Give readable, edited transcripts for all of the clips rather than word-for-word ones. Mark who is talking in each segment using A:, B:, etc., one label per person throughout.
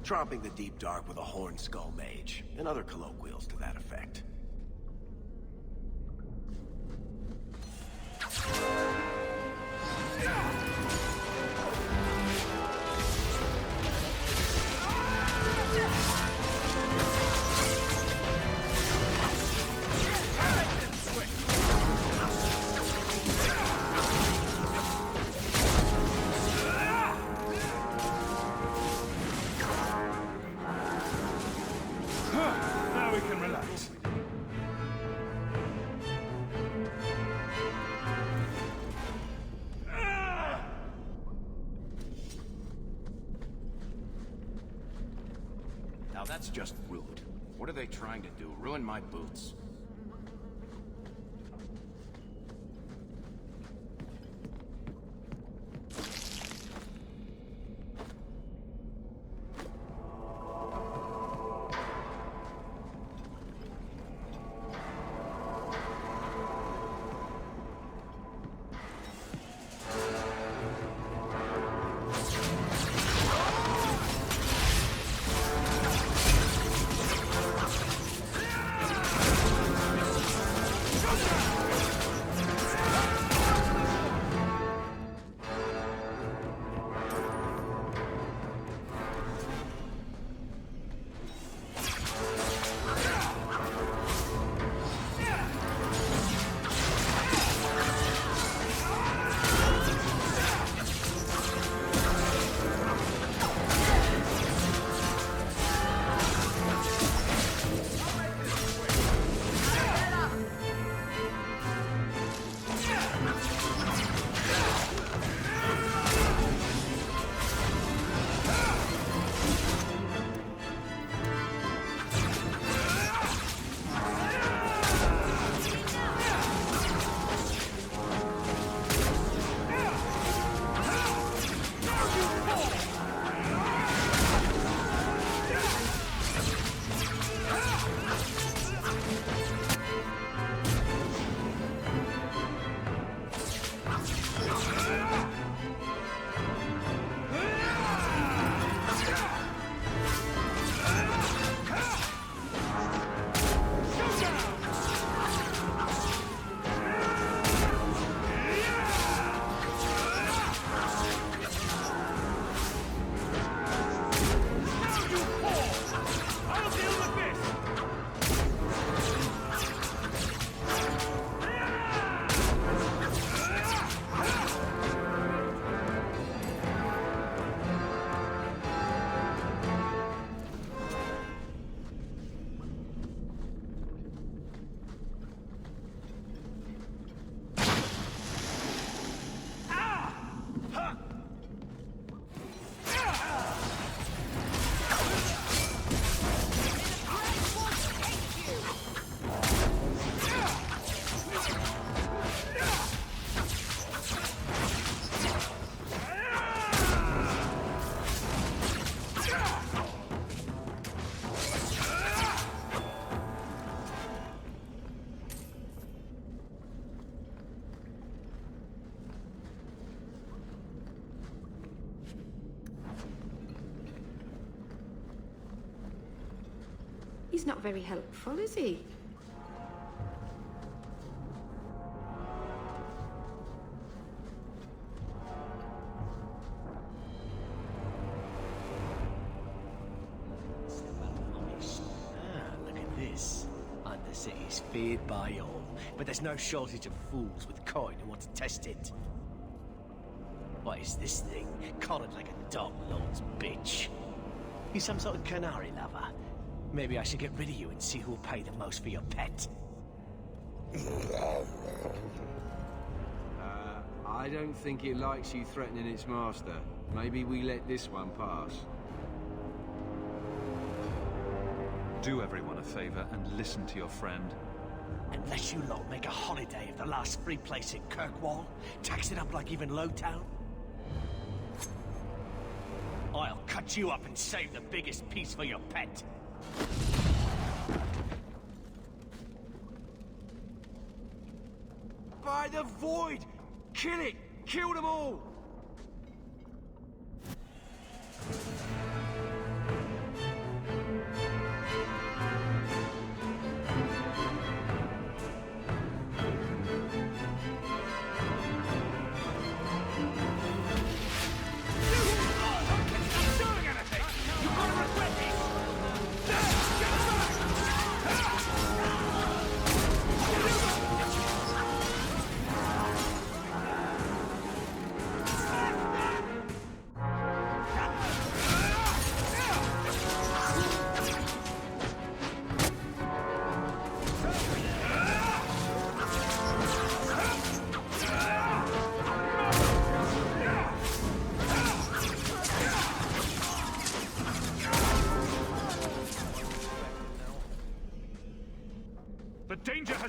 A: Tromping the deep dark with a horn skull mage, and other colloquials to that effect.
B: Now we can relax.
C: Now that's just rude. What are they trying to do? Ruin my boots?
D: He's not very helpful, is he?
A: Look at this. Undercity is feared by all, but there's no shortage of fools with coin who want to test it. What is this thing? Collared like a dog lord's bitch. You some sort of canary lover? Maybe I should get rid of you and see who'll pay the most for your pet.
E: I don't think it likes you threatening its master. Maybe we let this one pass.
B: Do everyone a favor and listen to your friend.
A: Unless you lot make a holiday of the last free place in Kirkwall, tax it up like even Lowtown, I'll cut you up and save the biggest piece for your pet.
E: By the void! Kill it! Kill them all!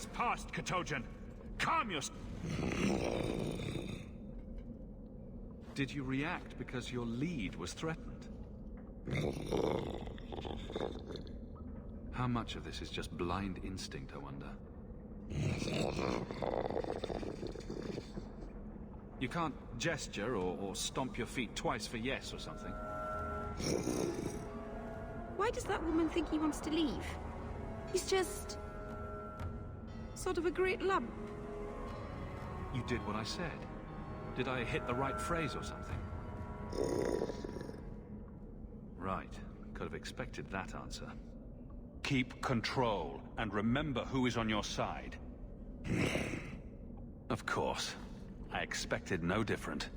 B: has passed, Katojan. Calm yourself. Did you react because your lead was threatened? How much of this is just blind instinct, I wonder? You can't gesture or stomp your feet twice for yes or something.
D: Why does that woman think he wants to leave? He's just... sort of a great lump.
B: You did what I said. Did I hit the right phrase or something? Right. Could have expected that answer. Keep control, and remember who is on your side. Of course. I expected no different.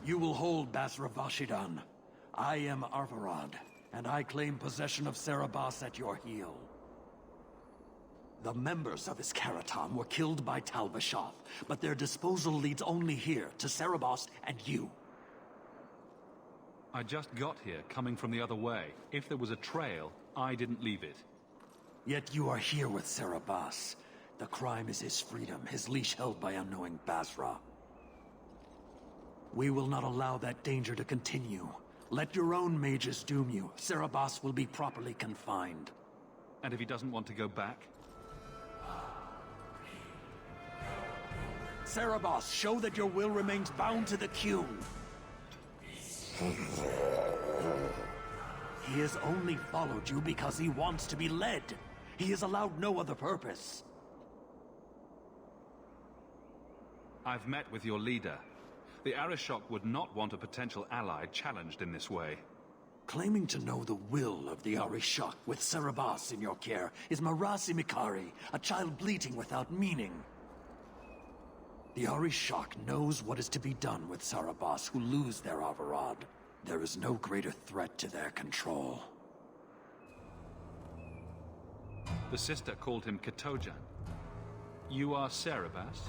F: You will hold Basra Vashidan. I am Arvarad, and I claim possession of Serabas at your heel. The members of Iskaratam were killed by Tal Vashath, but their disposal leads only here, to Serabas and you.
B: I just got here, coming from the other way. If there was a trail, I didn't leave it.
F: Yet you are here with Serabas. The crime is his freedom, his leash held by unknowing Basra. We will not allow that danger to continue. Let your own mages doom you. Serabas will be properly confined.
B: And if he doesn't want to go back?
F: Serabas, show that your will remains bound to the Qun. He has only followed you because he wants to be led. He has allowed no other purpose.
B: I've met with your leader. The Arishok would not want a potential ally challenged in this way.
F: Claiming to know the will of the Arishok with Serabas in your care is Marasi Mikari, a child bleating without meaning. The Arishok knows what is to be done with Serabas who lose their Avarad. There is no greater threat to their control.
B: The sister called him Katojan. You are Serabas?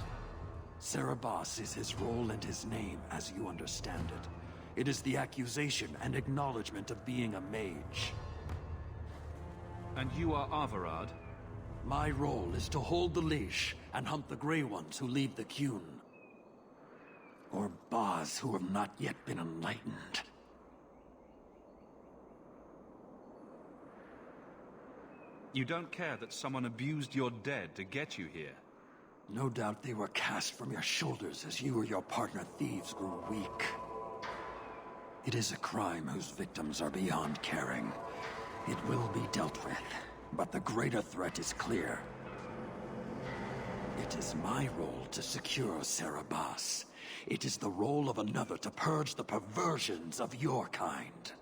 F: Serabas is his role and his name, as you understand it. It is the accusation and acknowledgement of being a mage.
B: And you are Avarad?
F: My role is to hold the leash and hunt the Grey Ones who leave the Qun. Or Baz who have not yet been enlightened.
B: You don't care that someone abused your dead to get you here?
F: No doubt they were cast from your shoulders as you or your partner thieves grew weak. It is a crime whose victims are beyond caring. It will be dealt with, but the greater threat is clear. It is my role to secure Serabas. It is the role of another to purge the perversions of your kind.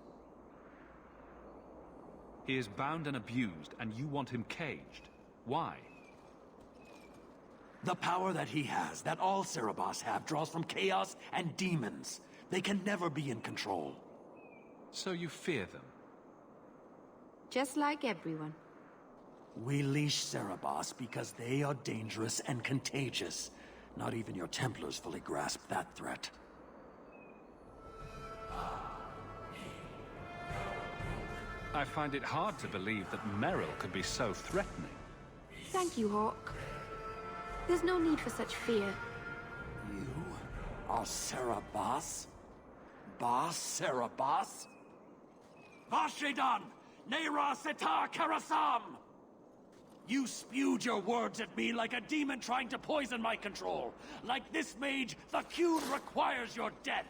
B: He is bound and abused, and you want him caged. Why?
F: The power that he has, that all Serabas have, draws from chaos and demons. They can never be in control.
B: So you fear them?
D: Just like everyone.
F: We leash Serabas because they are dangerous and contagious. Not even your Templars fully grasp that threat.
B: I find it hard to believe that Merrill could be so threatening.
D: Thank you, Hawk. There's no need for such fear.
F: You are Serabas? Bas Serabas? Vashidan! Neira Sitar Karasam! You spewed your words at me like a demon trying to poison my control. Like this mage, the Qun requires your death.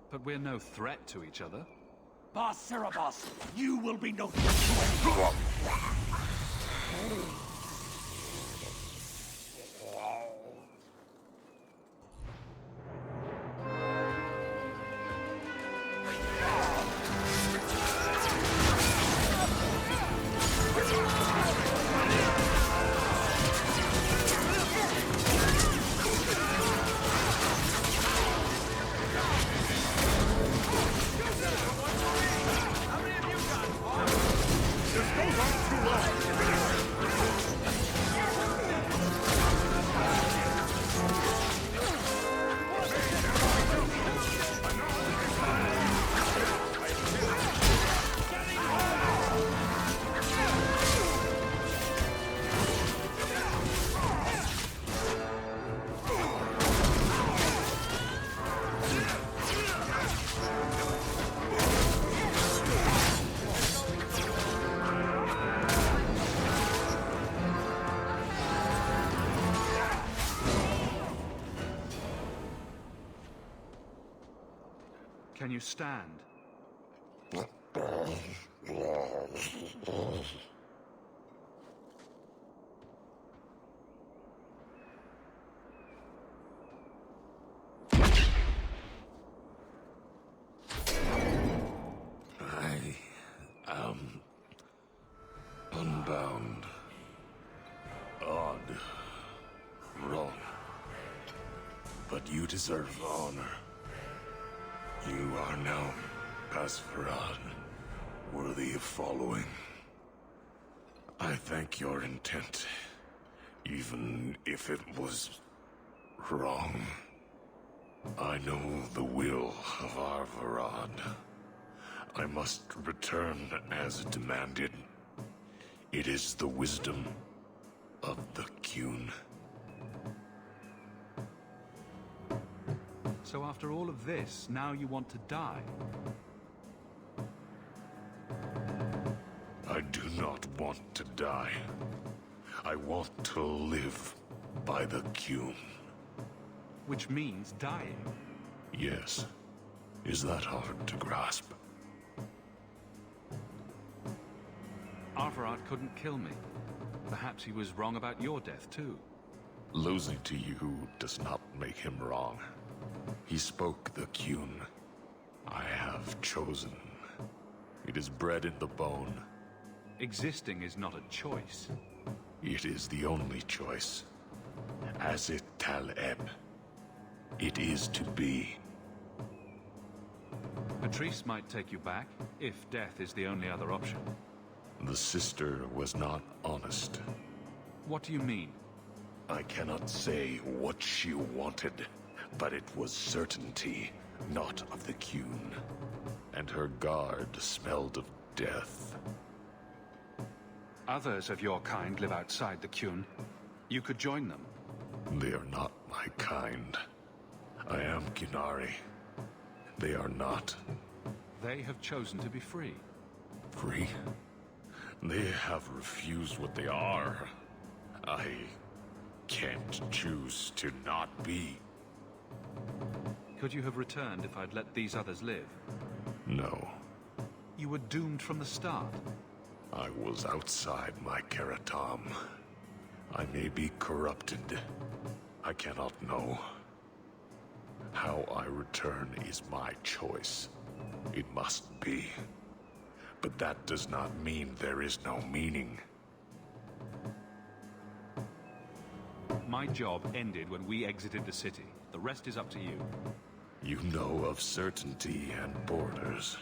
B: But we're no threat to each other.
F: Boss Cerebos, you will be no threat to anyone.
B: Can you stand?
G: I am unbound, odd, wrong. But you deserve honor. You are now Pasfarad, worthy of following. I thank your intent, even if it was wrong. I know the will of our Varad. I must return as demanded. It is the wisdom of the Qun.
B: So after all of this, now you want to die?
G: I do not want to die. I want to live by the Qun.
B: Which means dying.
G: Yes. Is that hard to grasp?
B: Arvarad couldn't kill me. Perhaps he was wrong about your death, too.
G: Losing to you does not make him wrong. He spoke the Qun. I have chosen. It is bred in the bone.
B: Existing is not a choice.
G: It is the only choice. As it Taleb. It is to be.
B: Patrice might take you back, if death is the only other option.
G: The sister was not honest.
B: What do you mean?
G: I cannot say what she wanted, but it was certainty, not of the Qun. And her guard smelled of death.
B: Others of your kind live outside the Qun. You could join them.
G: They are not my kind. I am Qunari. They are not.
B: They have chosen to be free.
G: Free? They have refused what they are. I can't choose to not be.
B: Could you have returned if I'd let these others live?
G: No.
B: You were doomed from the start.
G: I was outside my Keratam. I may be corrupted. I cannot know. How I return is my choice. It must be. But that does not mean there is no meaning.
B: My job ended when we exited the city. The rest is up to you.
G: You know of certainty and borders.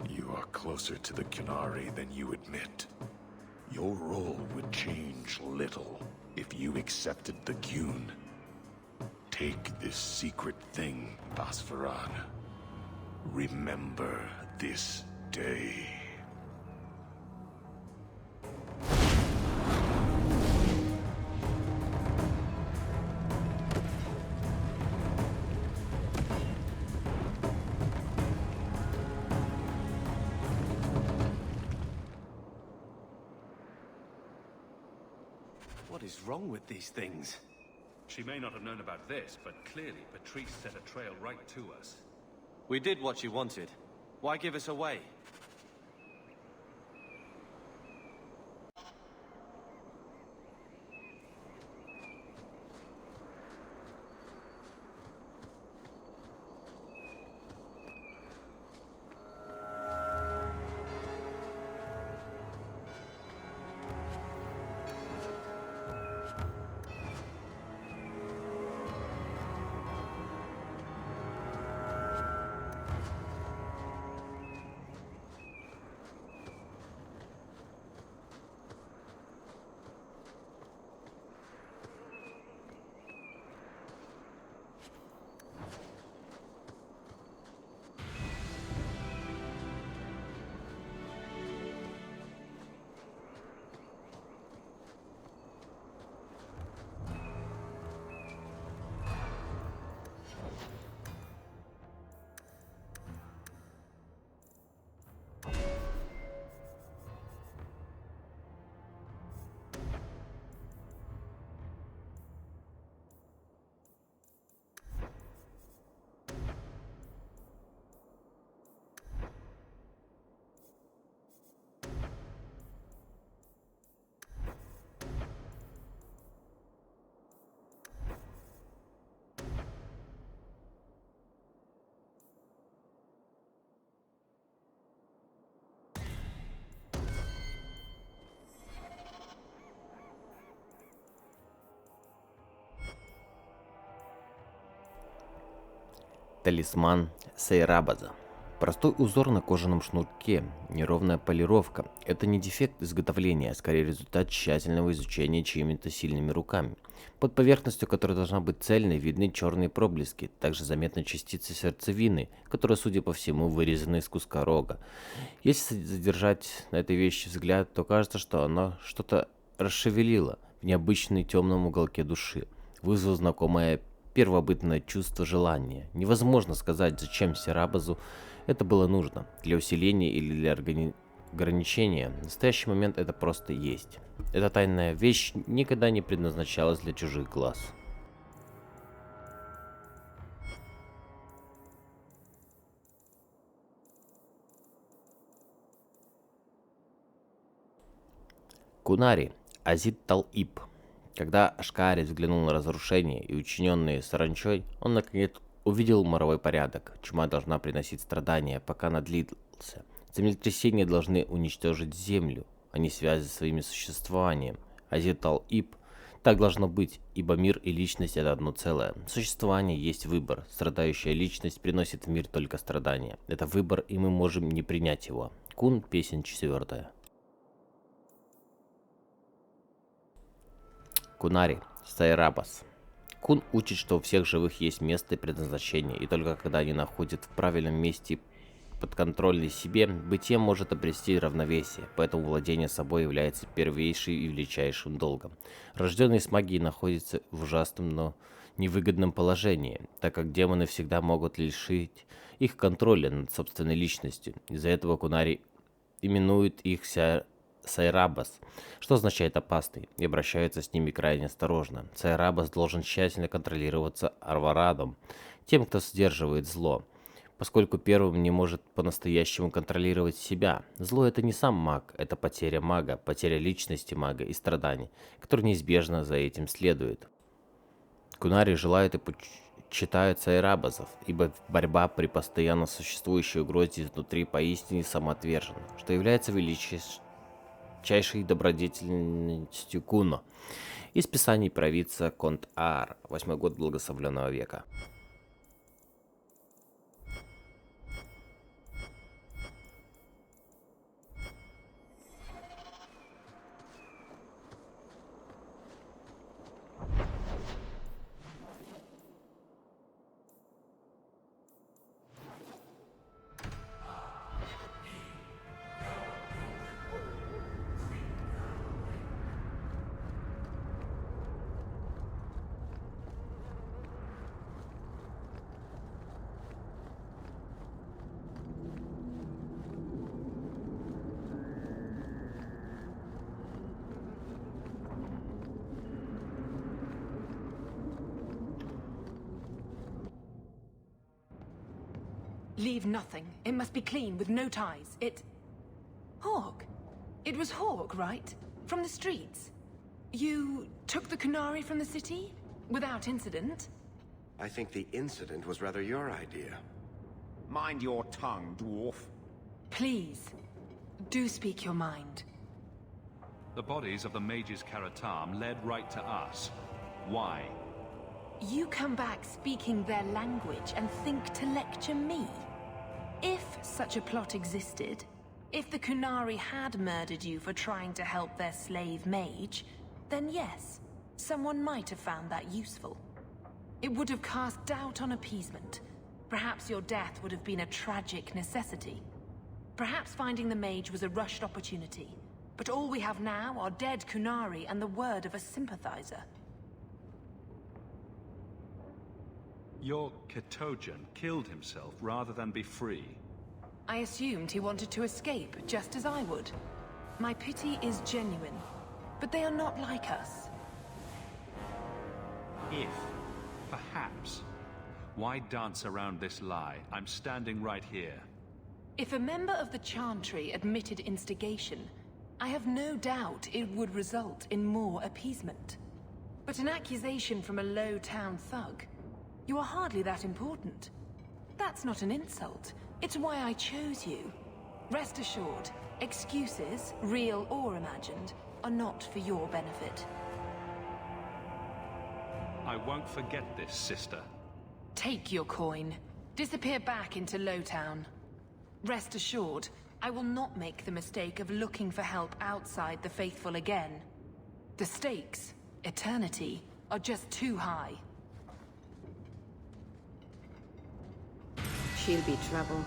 G: You are closer to the Qunari than you admit. Your role would change little if you accepted the Qun. Take this secret thing, Basfarad. Remember this day.
H: is wrong with these things?
B: She may not have known about this, but clearly Patrice set a trail right to us.
H: We did what she wanted. Why give us away?
I: Талисман Сейрабаза. Простой узор на кожаном шнурке, неровная полировка – это не дефект изготовления, а скорее результат тщательного изучения чьими-то сильными руками. Под поверхностью, которая должна быть цельной, видны черные проблески, также заметны частицы сердцевины, которые, судя по всему, вырезаны из куска рога. Если задержать на этой вещи взгляд, то кажется, что она что-то расшевелила в необычной темном уголке души, вызвав знакомое первобытное чувство желания. Невозможно сказать, зачем Сейрабазу это было нужно. Для усиления или для ограничения. В настоящий момент это просто есть. Эта тайная вещь никогда не предназначалась для чужих глаз. Кунари Азит Тал-Иб. Когда Ашкари взглянул на разрушения и учиненные саранчой, он наконец увидел моровой порядок. Чума должна приносить страдания, пока она длится. Землетрясения должны уничтожить землю, а не связать своими существованием. Азит Тал-Иб. Так должно быть, ибо мир и личность — это одно целое. Существование есть выбор. Страдающая личность приносит в мир только страдания. Это выбор, и мы можем не принять его. Кун, песня 4. Кунари Сейрабаз. Кун учит, что у всех живых есть место и предназначение, и только когда они находят в правильном месте подконтрольной себе, бытие может обрести равновесие, поэтому владение собой является первейшим и величайшим долгом. Рожденные с магией находятся в ужасном, но невыгодном положении, так как демоны всегда могут лишить их контроля над собственной личностью. Из-за этого Кунари именуют их Сейрабаз, что означает опасный, и обращаются с ними крайне осторожно. Сейрабаз должен тщательно контролироваться Арварадом, тем, кто сдерживает зло, поскольку первым не может по-настоящему контролировать себя. Зло — это не сам маг, это потеря мага, потеря личности мага и страданий, которые неизбежно за этим следует. Кунари желают и почитают Сейрабазов, ибо борьба при постоянно существующей угрозе изнутри поистине самоотвержена, что является величайшей добродетельностью Куно. Из писаний провидца Конт-Аар, 8 год благословленного века.
J: Leave nothing. It must be clean, with no ties. Hawk. It was Hawk, right? From the streets. You took the Kunari from the city? Without incident?
K: I think the incident was rather your idea.
C: Mind your tongue, dwarf.
J: Please, do speak your mind.
B: The bodies of the mages Karatam led right to us. Why?
J: You come back speaking their language and think to lecture me? If such a plot existed, if the Kunari had murdered you for trying to help their slave mage, then yes, someone might have found that useful. It would have cast doubt on appeasement. Perhaps your death would have been a tragic necessity. Perhaps finding the mage was a rushed opportunity. But all we have now are dead Kunari and the word of a sympathizer.
B: Your Ketojan killed himself rather than be free.
J: I assumed he wanted to escape, just as I would. My pity is genuine, but they are not like us.
B: If, perhaps, why dance around this lie? I'm standing right here.
J: If a member of the Chantry admitted instigation, I have no doubt it would result in more appeasement. But an accusation from a low-town thug? You are hardly that important. That's not an insult. It's why I chose you. Rest assured, excuses, real or imagined, are not for your benefit.
B: I won't forget this, sister.
J: Take your coin. Disappear back into Lowtown. Rest assured, I will not make the mistake of looking for help outside the faithful again. The stakes, eternity, are just too high.
D: She'll be trouble.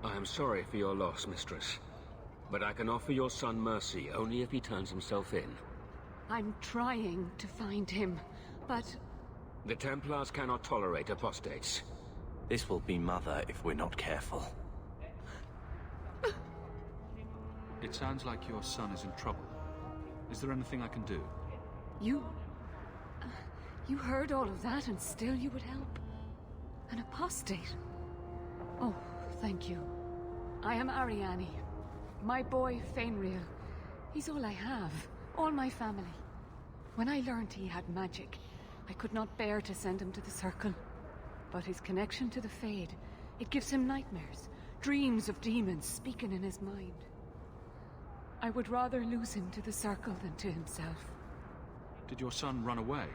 L: I am sorry for your loss, mistress. But I can offer your son mercy only if he turns himself in.
M: I'm trying to find him, but...
L: The Templars cannot tolerate apostates.
H: This will be Mother if we're not careful.
B: It sounds like your son is in trouble. Is there anything I can do?
M: You heard all of that and still you would help? An apostate? Oh, thank you. I am Ariane. My boy, Fenrir. He's all I have. All my family. When I learned he had magic, I could not bear to send him to the Circle. But his connection to the Fade, it gives him nightmares. Dreams of demons speaking in his mind. I would rather lose him to the Circle than to himself.
B: Did your son run away?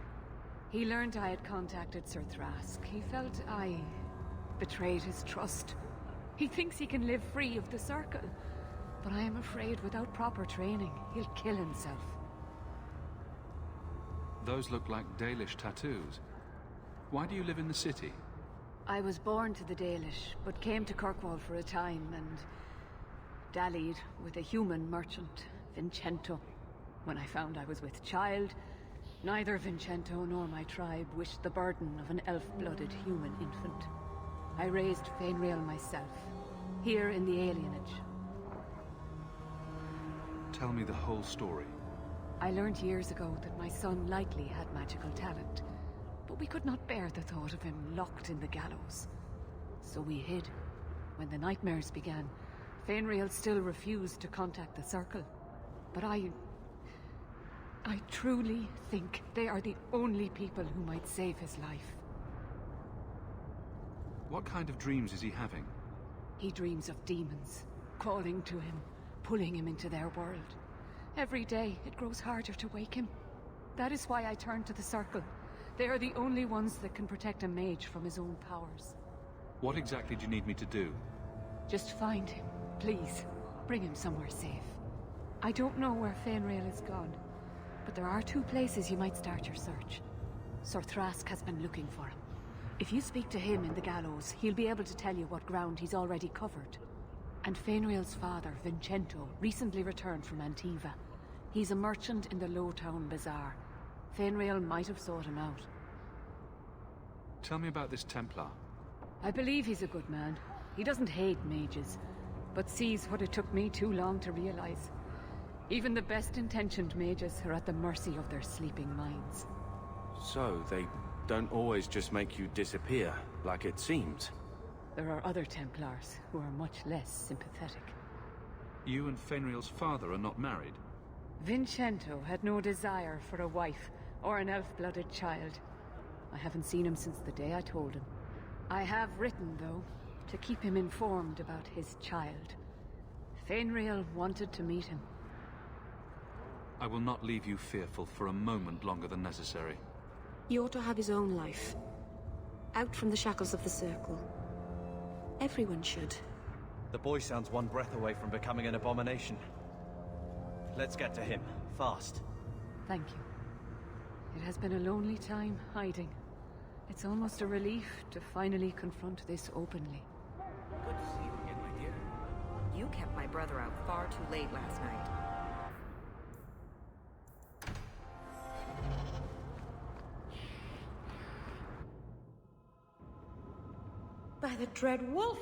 M: He learned I had contacted Sir Thrask. He felt I betrayed his trust. He thinks he can live free of the Circle. But I am afraid without proper training, he'll kill himself.
B: Those look like Dalish tattoos. Why do you live in the city?
M: I was born to the Dalish, but came to Kirkwall for a time and dallied with a human merchant, Vincento. When I found I was with child, neither Vincento nor my tribe wished the burden of an elf-blooded human infant. I raised Fainriel myself, here in the alienage.
B: Tell me the whole story.
M: I learned years ago that my son likely had magical talent, but we could not bear the thought of him locked in the gallows. So we hid. When the nightmares began, Fainriel still refused to contact the Circle. But I truly think they are the only people who might save his life.
B: What kind of dreams is he having?
M: He dreams of demons, calling to him, pulling him into their world. Every day, it grows harder to wake him. That is why I turned to the Circle. They are the only ones that can protect a mage from his own powers.
B: What exactly do you need me to do?
M: Just find him, please. Bring him somewhere safe. I don't know where Fainriel is gone, but there are 2 places you might start your search. Sir Thrask has been looking for him. If you speak to him in the gallows, he'll be able to tell you what ground he's already covered. And Fainriel's father, Vincento, recently returned from Antiva. He's a merchant in the Lowtown Bazaar. Fainriel might have sought him out.
B: Tell me about this Templar.
M: I believe he's a good man. He doesn't hate mages, but sees what it took me too long to realize. Even the best-intentioned mages are at the mercy of their sleeping minds.
C: So, they don't always just make you disappear, like it seems.
M: There are other Templars who are much less sympathetic.
B: You and Fainriel's father are not married?
M: Vincento had no desire for a wife or an elf-blooded child. I haven't seen him since the day I told him. I have written, though, to keep him informed about his child. Fainriel wanted to meet him.
B: I will not leave you fearful for a moment longer than necessary.
D: He ought to have his own life. Out from the shackles of the Circle. Everyone should.
H: The boy sounds one breath away from becoming an abomination. Let's get to him, fast.
M: Thank you. It has been a lonely time hiding. It's almost a relief to finally confront this openly.
N: Good to see you again, my dear. You kept my brother out far too late last night.
D: By the Dread Wolf!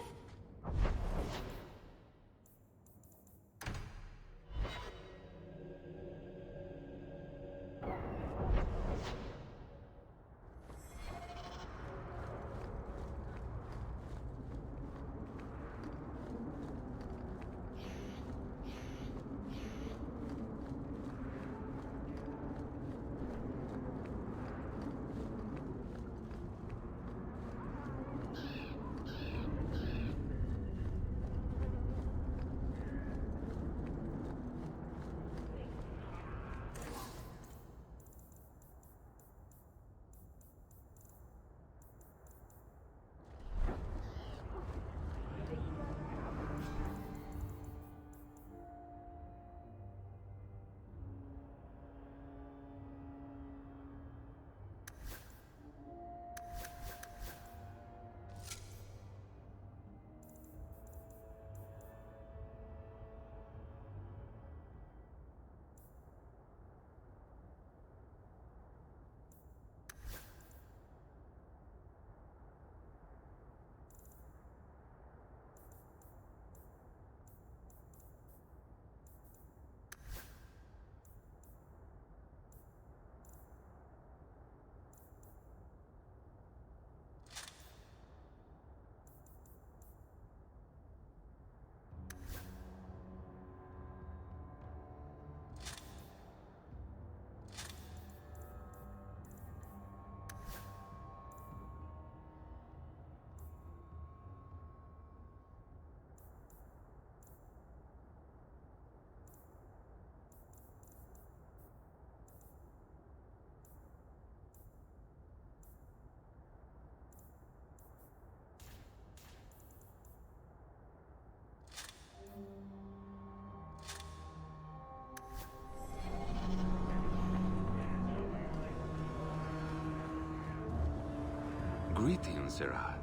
O: Greetings, Sarah.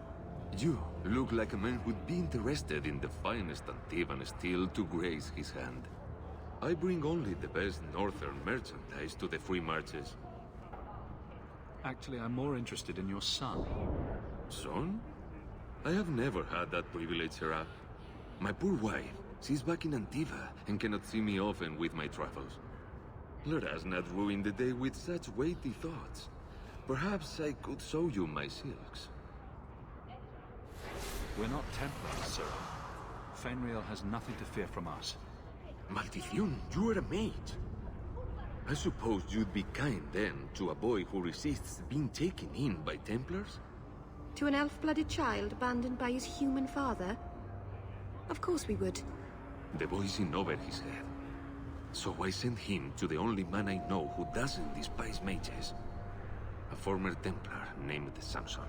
O: You look like a man who'd be interested in the finest Antivan steel to grace his hand. I bring only the best northern merchandise to the free marches.
B: Actually, I'm more interested in your son.
O: Son? I have never had that privilege, Sarah. My poor wife, she's back in Antiva and cannot see me often with my travels. Let us not ruin the day with such weighty thoughts. Perhaps I could show you my silks.
B: We're not Templars, sir. Fenrir has nothing to fear from us.
O: Maldición, you are a mage. I suppose you'd be kind then to a boy who resists being taken in by Templars?
D: To an elf-blooded child abandoned by his human father? Of course we would.
O: The boy's in over his head. So I sent him to the only man I know who doesn't despise mages. A former Templar named Samson.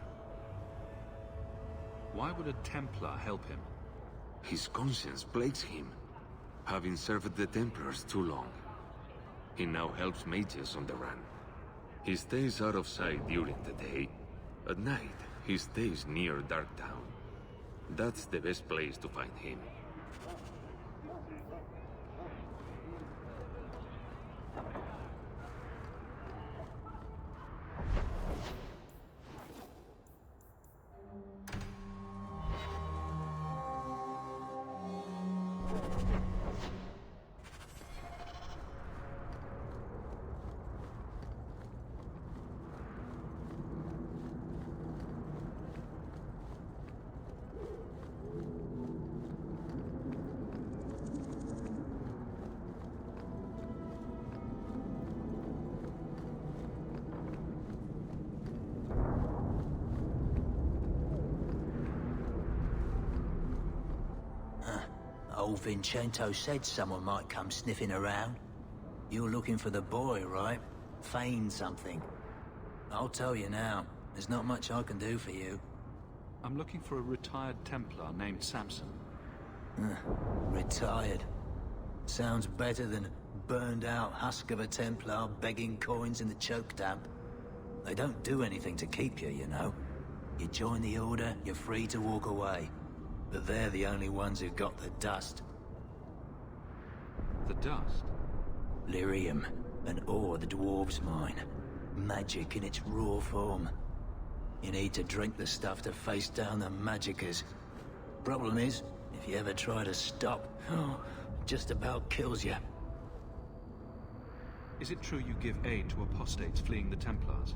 B: Why would a Templar help him?
O: His conscience plagues him, having served the Templars too long. He now helps mages on the run. He stays out of sight during the day. At night, he stays near Darktown. That's the best place to find him.
F: Old Vincento said someone might come sniffing around. You're looking for the boy, right? Feign something. I'll tell you now, there's not much I can do for you.
B: I'm looking for a retired Templar named Samson.
F: Retired. Sounds better than burned out husk of a Templar begging coins in the choke damp. They don't do anything to keep you, you know. You join the Order, you're free to walk away. But they're the only ones who got the dust.
B: The dust?
F: Lyrium, an ore the dwarves mine. Magic in its raw form. You need to drink the stuff to face down the magicers. Problem is, if you ever try to stop, it just about kills you.
B: Is it true you give aid to apostates fleeing the Templars?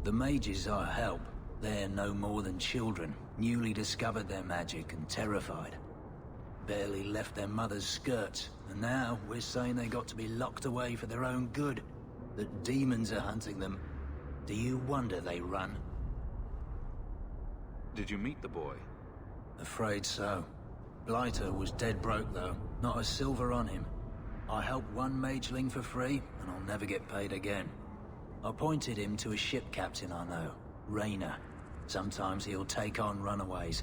F: The mages I help, they're no more than children, newly discovered their magic and terrified. Barely left their mother's skirts, and now we're saying they got to be locked away for their own good. That demons are hunting them. Do you wonder they run?
B: Did you meet the boy?
F: Afraid so. Blighter was dead broke though, not a silver on him. I helped one mageling for free, and I'll never get paid again. I pointed him to a ship captain I know, Rayner. Sometimes he'll take on runaways.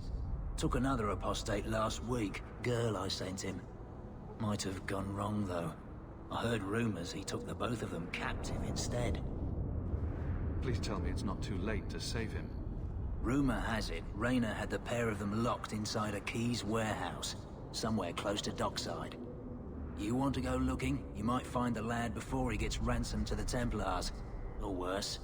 F: Took another apostate last week, girl I sent him. Might have gone wrong though. I heard rumors he took the both of them captive instead.
B: Please tell me it's not too late to save him.
F: Rumor has it, Rayner had the pair of them locked inside a Keys warehouse, somewhere close to dockside. You want to go looking, you might find the lad before he gets ransomed to the Templars. Or worse.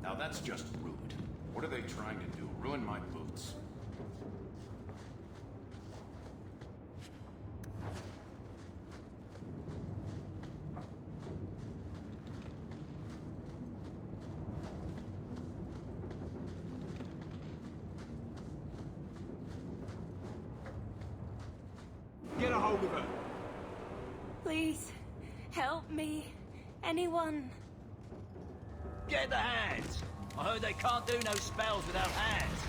P: Now that's just rude. What are they trying to do? Ruin my boots?
E: Get a hold of her.
J: Please, help me. Anyone.
A: Get the hands! I heard they can't do no spells without hands.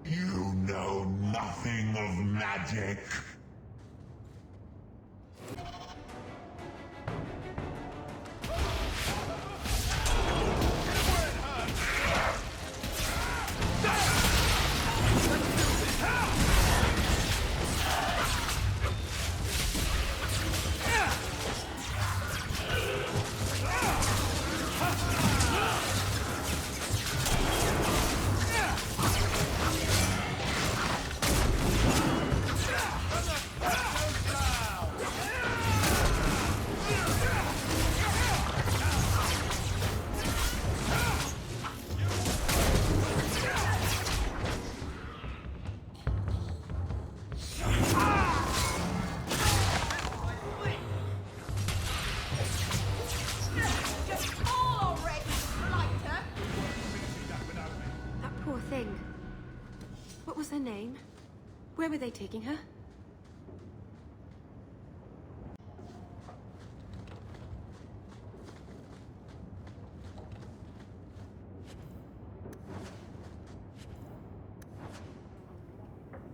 Q: You know nothing of magic.
D: What was her name? Where were they taking her?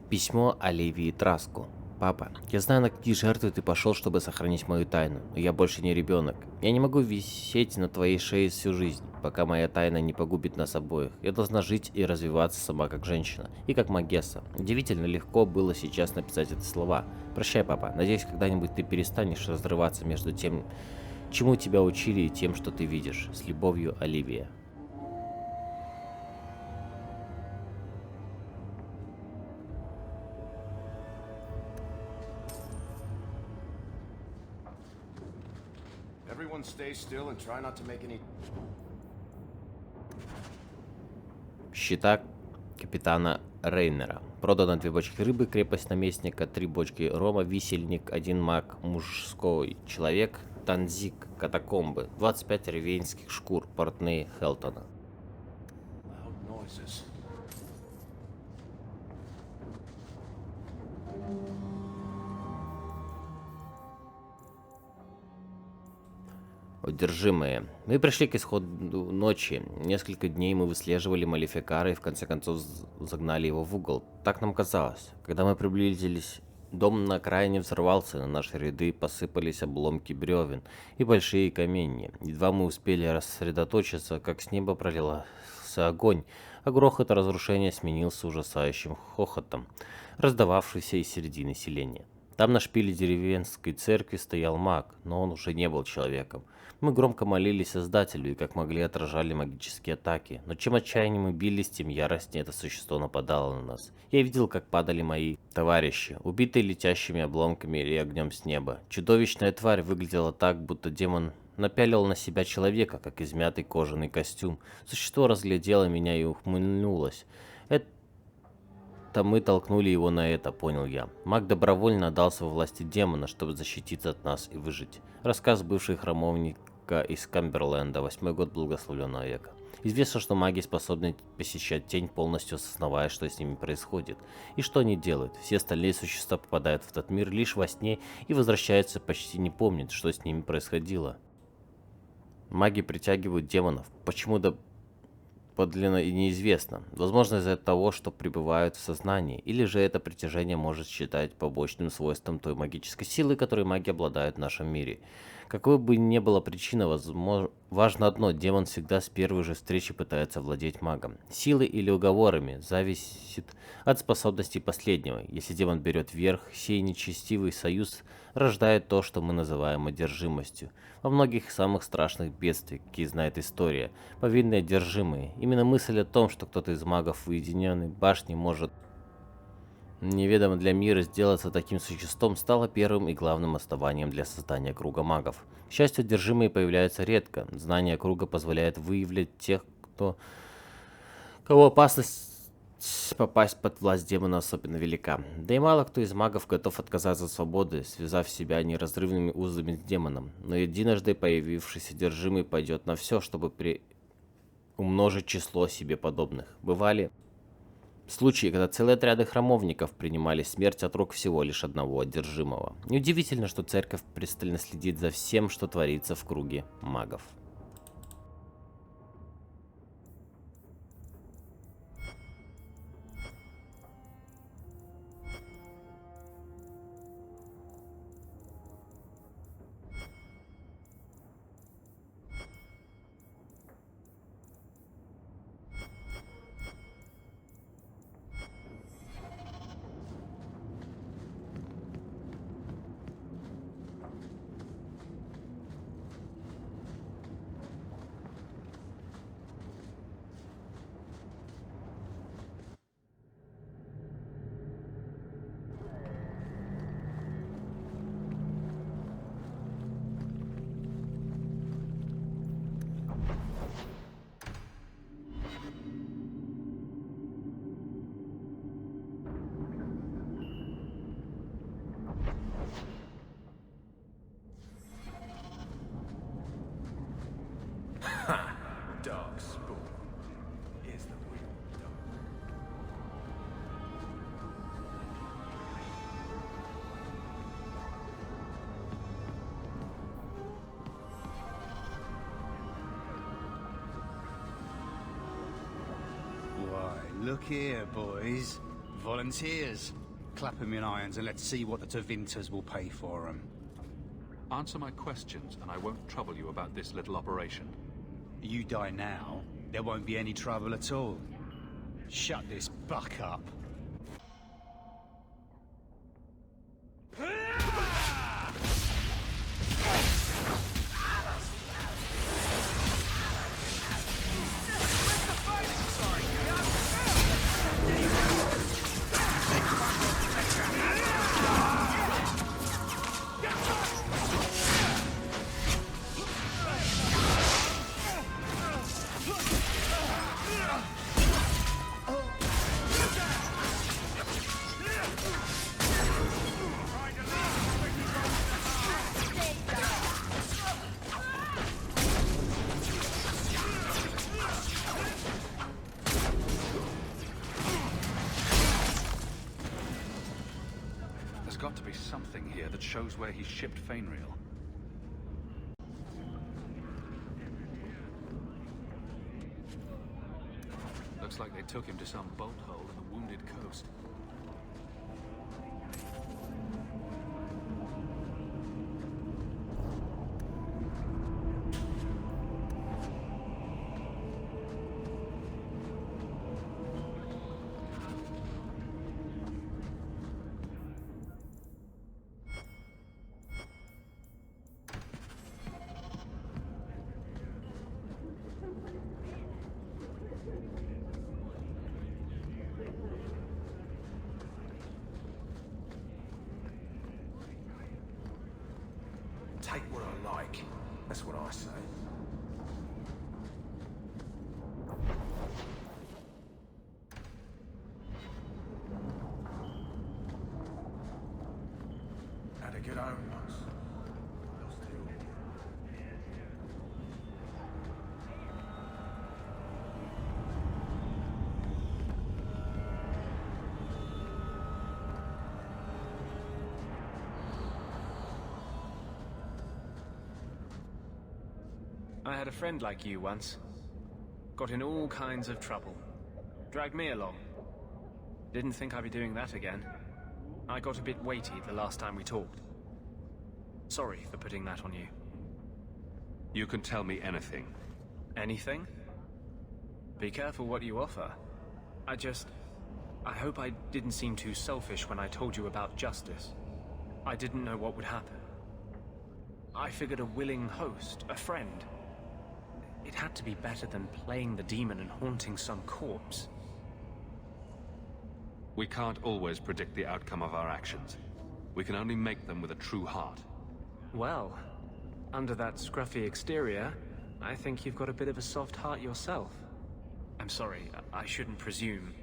I: Письмо Оливии Траску. Папа, я знаю, на какие жертвы ты пошел, чтобы сохранить мою тайну, но я больше не ребенок. Я не могу висеть на твоей шее всю жизнь, пока моя тайна не погубит нас обоих. Я должна жить и развиваться сама как женщина, и как магесса. Удивительно легко было сейчас написать эти слова. Прощай, папа, надеюсь, когда-нибудь ты перестанешь разрываться между тем, чему тебя учили, и тем, что ты видишь. С любовью, Оливия.
K: Everyone stay still and try not to make any...
I: Счета капитана Рейнера. Продано 2 бочки рыбы, крепость наместника, 3 бочки рома, висельник, 1 маг, мужской человек, танзик, катакомбы, 25 ревенских шкур, портные Хелтона. Одержимые. Мы пришли к исходу ночи. Несколько дней мы выслеживали Малефикара и в конце концов загнали его в угол. Так нам казалось. Когда мы приблизились, дом на окраине взорвался, на наши ряды посыпались обломки бревен и большие каменья. Едва мы успели рассредоточиться, как с неба пролился огонь, а грохот разрушения сменился ужасающим хохотом, раздававшийся из середины селения. Там на шпиле деревенской церкви стоял маг, но он уже не был человеком. Мы громко молились Создателю и как могли отражали магические атаки, но чем отчаяннее мы бились, тем яростнее это существо нападало на нас. Я видел, как падали мои товарищи, убитые летящими обломками или огнем с неба. Чудовищная тварь выглядела так, будто демон напялил на себя человека, как измятый кожаный костюм. Существо разглядело меня и ухмыльнулось. Это мы толкнули его на это, понял я. Маг добровольно отдался во власти демона, чтобы защититься от нас и выжить. Рассказ бывшей храмовника из Камберленда, 8-й год благословенного века. Известно, что маги способны посещать тень, полностью осознавая, что с ними происходит. И что они делают. Все остальные существа попадают в этот мир лишь во сне и возвращаются почти не помнят, что с ними происходило. Маги притягивают демонов. Почему подлинно и неизвестно. Возможно, из-за того, что пребывают в сознании, или же это притяжение может считать побочным свойством той магической силы, которой маги обладают в нашем мире. Какой бы ни была причина, важно одно: демон всегда с первой же встречи пытается владеть магом. Силой или уговорами зависит от способностей последнего. Если демон берет верх, сей нечестивый союз рождает то, что мы называем одержимостью. Во многих самых страшных бедствиях, какие знает история, повинны одержимые. Именно мысль о том, что кто-то из магов в уединенной башне может Неведомо для мира сделаться таким существом стало первым и главным основанием для создания круга магов. К счастью, одержимые появляются редко. Знание круга позволяет выявлять тех, кого опасность попасть под власть демона особенно велика. Да и мало кто из магов готов отказаться от свободы, связав себя неразрывными узами с демоном. Но единожды появившийся одержимый пойдет на все, чтобы умножить число себе подобных. Бывали случаи, когда целые отряды храмовников принимали смерть от рук всего лишь одного одержимого. Неудивительно, что церковь пристально следит за всем, что творится в круге магов.
K: Dark spoon. Here's the real dog.
R: Why, look here, boys. Volunteers. Clap them in irons and let's see what the Tevinters will pay for them.
B: Answer my questions, and I won't trouble you about this little operation.
R: You die now, there won't be any trouble at all. Shut this buck up.
B: There's got to be something here that shows where he shipped Fainreal. Looks like they took him to some bolt hole in the Wounded Coast.
K: Take what I like. That's what I say. Had a good home once. Lost it all.
S: I had a friend like you once. Got in all kinds of trouble. Dragged me along. Didn't think I'd be doing that again. I got a bit weighty the last time we talked. Sorry for putting that on you.
B: You can tell me anything.
S: Anything? Be careful what you offer. I hope I didn't seem too selfish when I told you about justice. I didn't know what would happen. I figured a willing host, a friend. It had to be better than playing the demon and haunting some corpse.
B: We can't always predict the outcome of our actions. We can only make them with a true heart.
S: Well, under that scruffy exterior, I think you've got a bit of a soft heart yourself. I'm sorry, I shouldn't presume.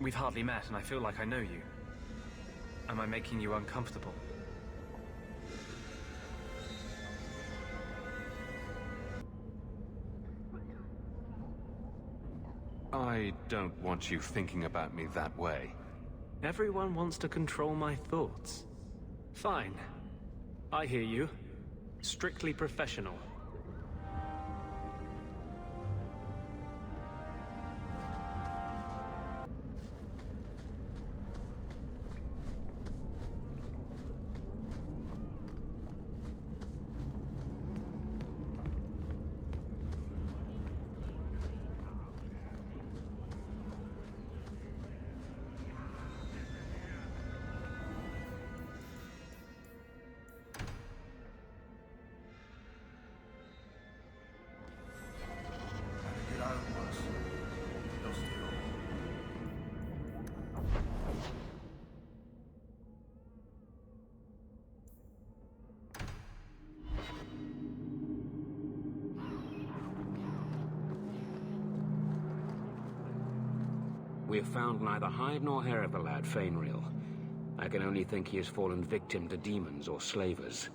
S: We've hardly met, and I feel like I know you. Am I making you uncomfortable?
B: I don't want you thinking about me that way.
S: Everyone wants to control my thoughts. Fine. I hear you. Strictly professional.
L: We have found neither hide nor hair of the lad, Fainreal. I can only think he has fallen victim to demons or slavers.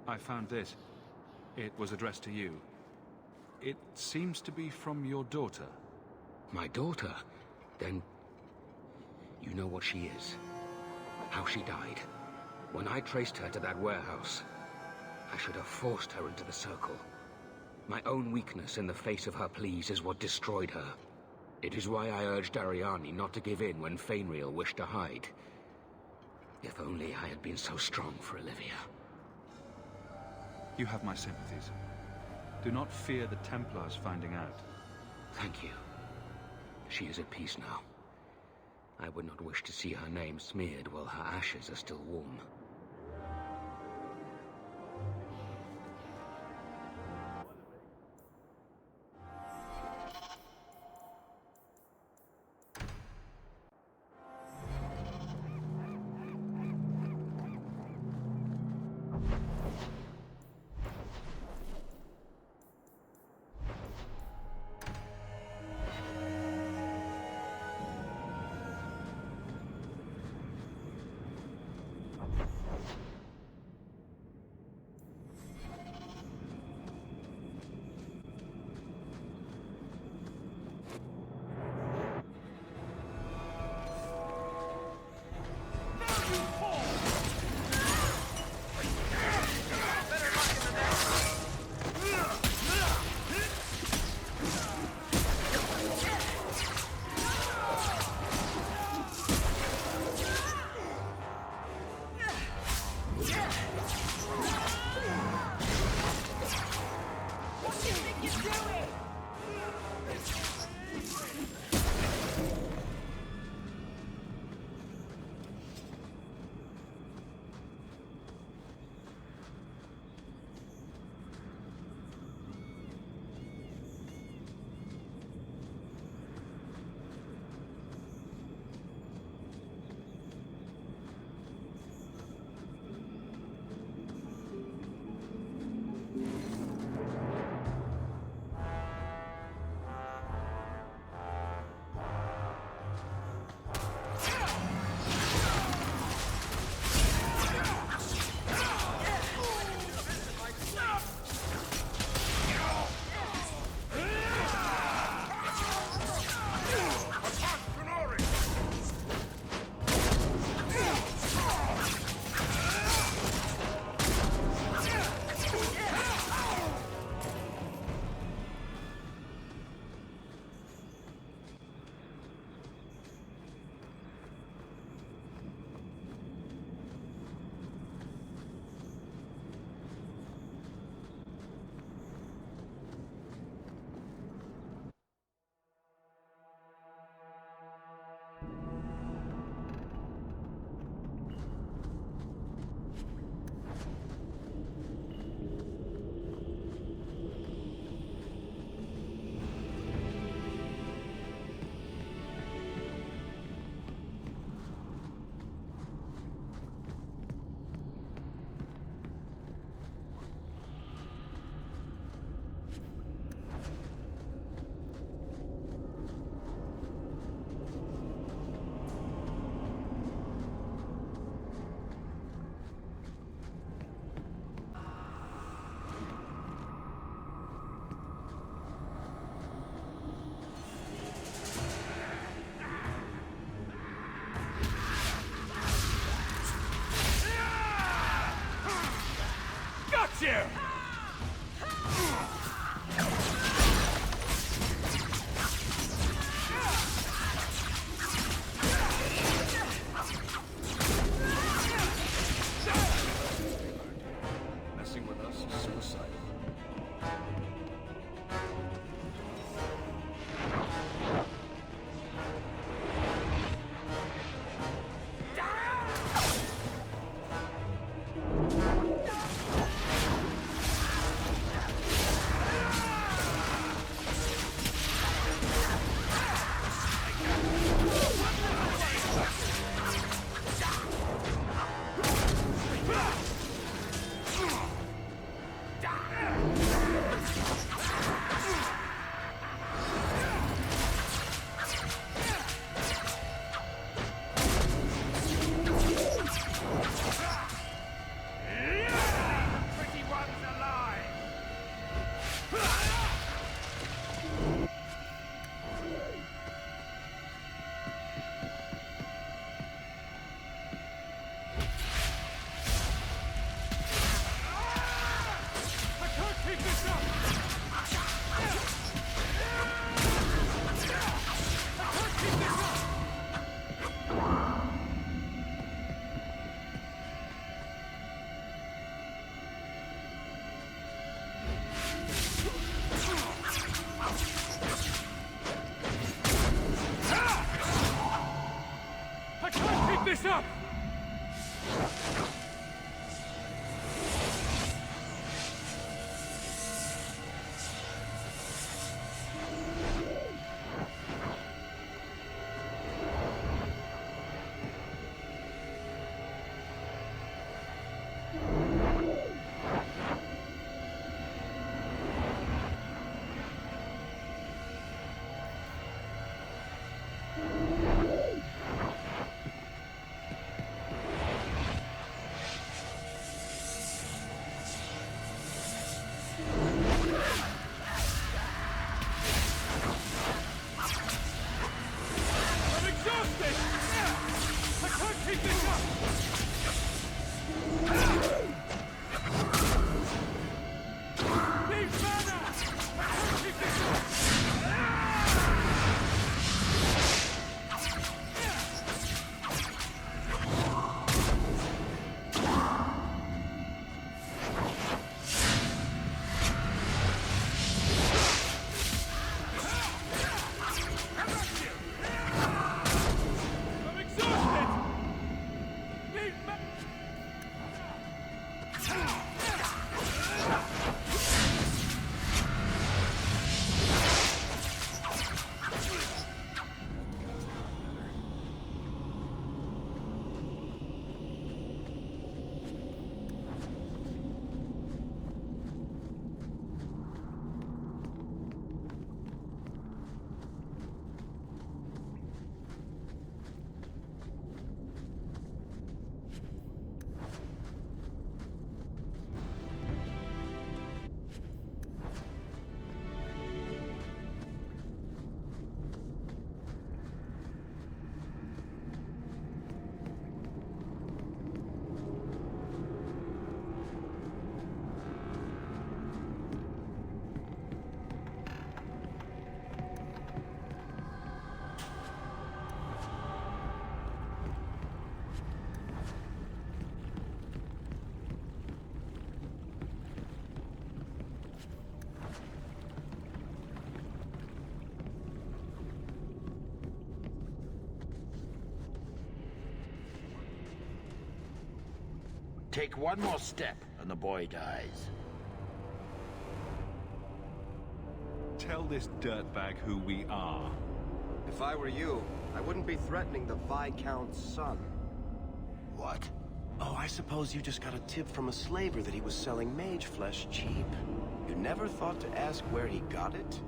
B: I found this. It was addressed to you. It seems to be from your daughter.
L: My daughter? Then... you know what she is. How she died. When I traced her to that warehouse, I should have forced her into the circle. My own weakness in the face of her pleas is what destroyed her. It is why I urged Ariani not to give in when Fainreal wished to hide. If only I had been so strong for Olivia.
B: You have my sympathies. Do not fear the Templars finding out.
L: Thank you. She is at peace now. I would not wish to see her name smeared while her ashes are still warm.
K: you!
E: Messing with us is suicide.
K: This up!
T: Take one more step, and the boy dies.
B: Tell this dirtbag who we are.
E: If I were you, I wouldn't be threatening the Viscount's son.
U: What? Oh, I suppose you just got a tip from a slaver that he was selling mage flesh cheap. You never thought to ask where he got it?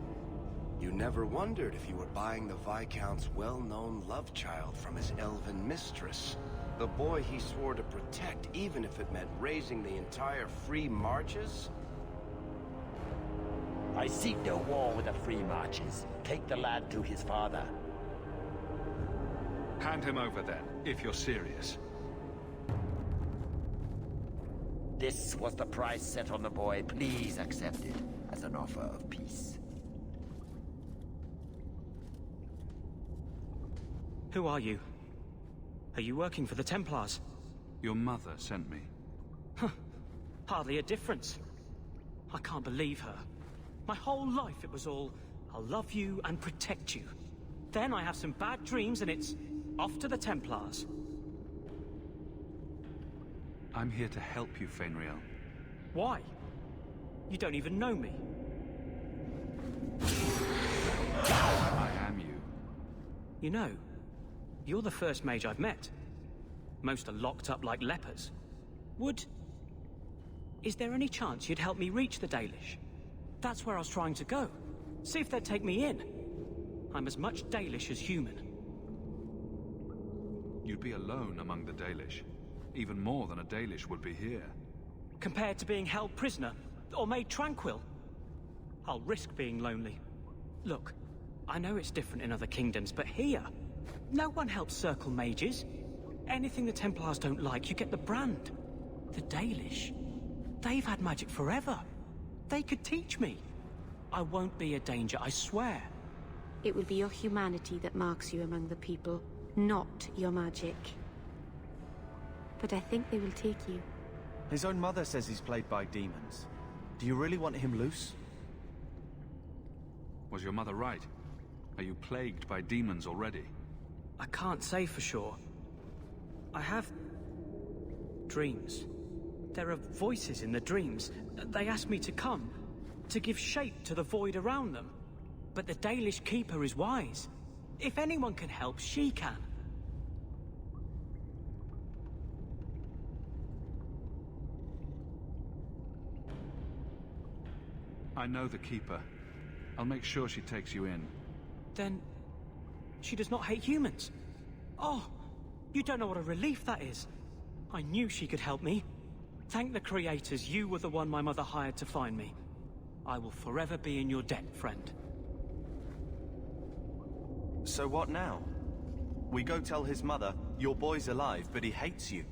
U: You never wondered if you were buying the Viscount's well-known love child from his elven mistress. The boy he swore to protect, even if it meant raising the entire Free Marches?
T: I seek no war with the Free Marches. Take the lad to his father.
B: Hand him over then, if you're serious.
T: this was the price set on the boy, please accept it as an offer of peace.
G: Who are you? Are you working for the Templars?
B: Your mother sent me.
G: Huh. Hardly a difference. I can't believe her. My whole life it was all, I'll love you and protect you. Then I have some bad dreams and it's off to the Templars.
B: I'm here to help you, Fenriel.
G: Why? You don't even know me.
B: I am you.
G: You know, you're the first mage I've met. Most are locked up like lepers. Is there any chance you'd help me reach the Dalish? That's where I was trying to go. See if they'd take me in. I'm as much Dalish as human.
B: You'd be alone among the Dalish. Even more than a Dalish would be here.
G: Compared to being held prisoner, or made tranquil. I'll risk being lonely. Look, I know it's different in other kingdoms, but here, no one helps circle mages. Anything the Templars don't like, you get the brand. The Dalish, they've had magic forever. They could teach me. I won't be a danger, I swear.
D: It will be your humanity that marks you among the people, not your magic. But I think they will take you.
H: His own mother says he's plagued by demons. Do you really want him loose?
B: Was your mother right? Are you plagued by demons already?
G: I can't say for sure. I have dreams. There are voices in the dreams. They ask me to come, to give shape to the void around them. But the Dalish Keeper is wise. If anyone can help, she can.
B: I know the Keeper. I'll make sure she takes you in.
G: Then she does not hate humans. Oh, you don't know what a relief that is. I knew she could help me. Thank the creators, you were the one my mother hired to find me. I will forever be in your debt, friend.
H: So what now? We go tell his mother, your boy's alive, but he hates you.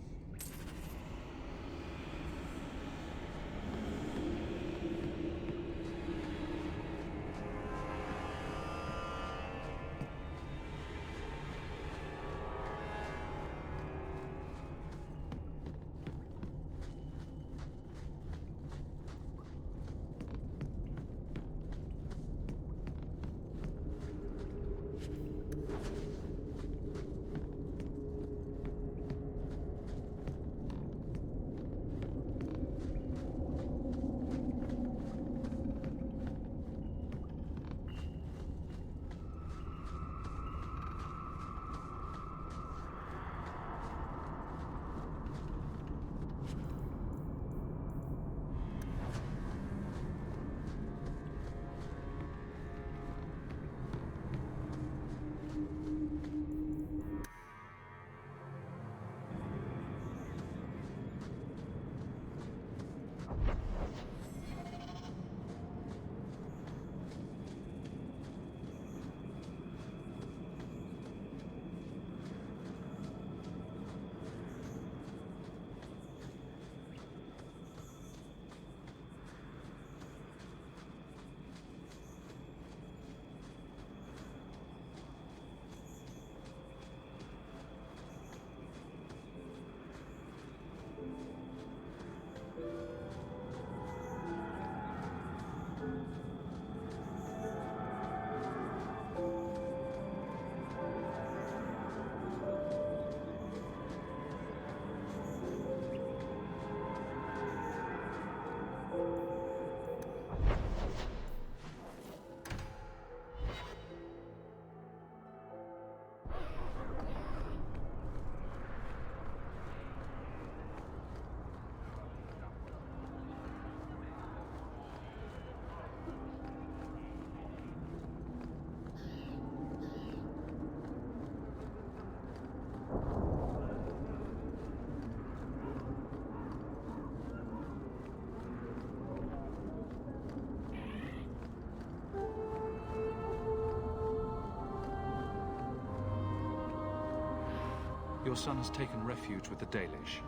B: Your son has taken refuge with the Dalish.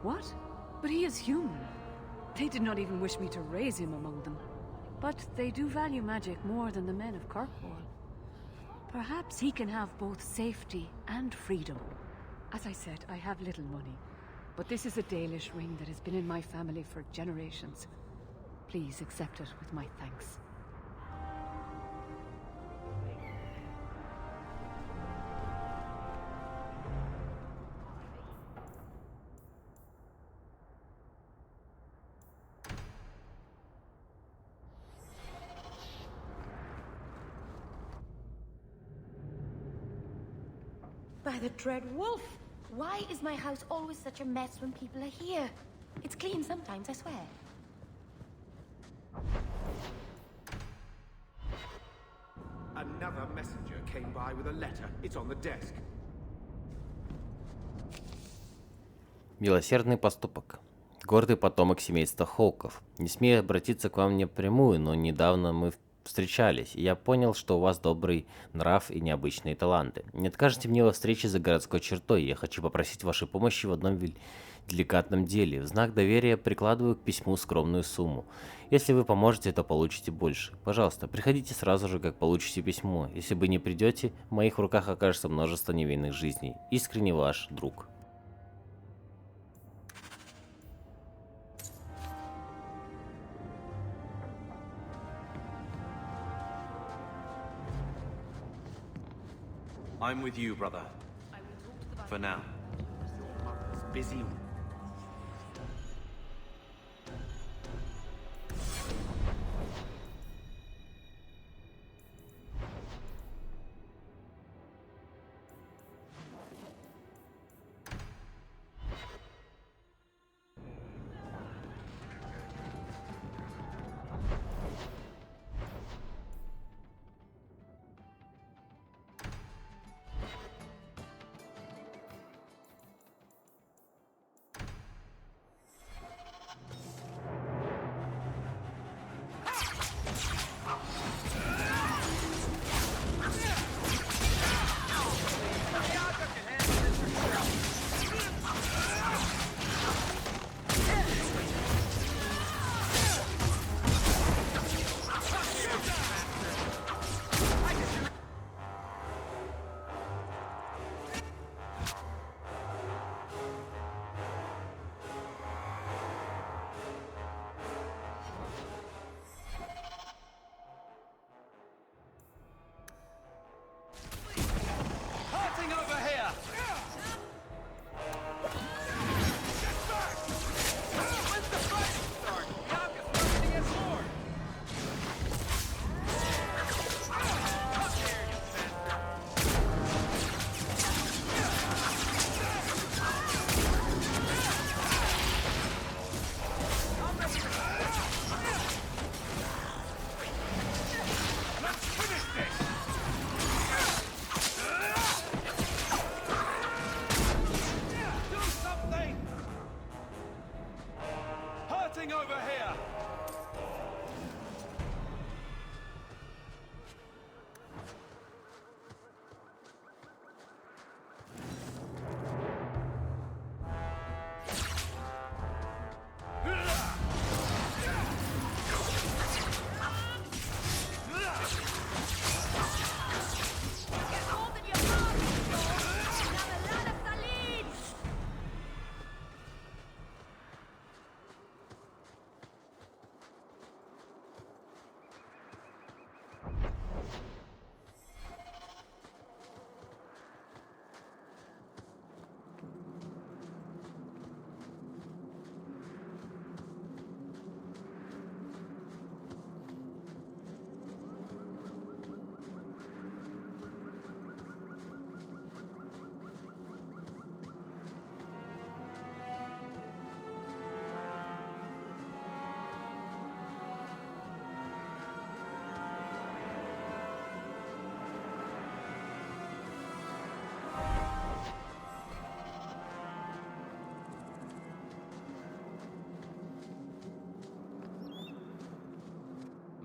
M: What? But he is human. They did not even wish me to raise him among them. But they do value magic more than the men of Kirkwall. Perhaps he can have both safety and freedom. As I said, I have little money, but this is a Dalish ring that has been in my family for generations. Please accept it with my thanks.
D: By the dread wolf! Why is my house always such a mess when people are here? It's clean sometimes, I swear.
K: Another messenger came by with a letter. It's on the desk.
I: Милосердный поступок. Гордый потомок семейства Хоуков. Не смею обратиться к вам напрямую, но недавно мы встречались, и я понял, что у вас добрый нрав и необычные таланты. Не откажете мне во встрече за городской чертой, я хочу попросить вашей помощи в одном деликатном деле. В знак доверия прикладываю к письму скромную сумму. Если вы поможете, то получите больше. Пожалуйста, приходите сразу же, как получите письмо. Если вы не придете, в моих руках окажется множество невинных жизней. Искренне ваш друг.
H: I'm with you, brother. For now.
K: Busy.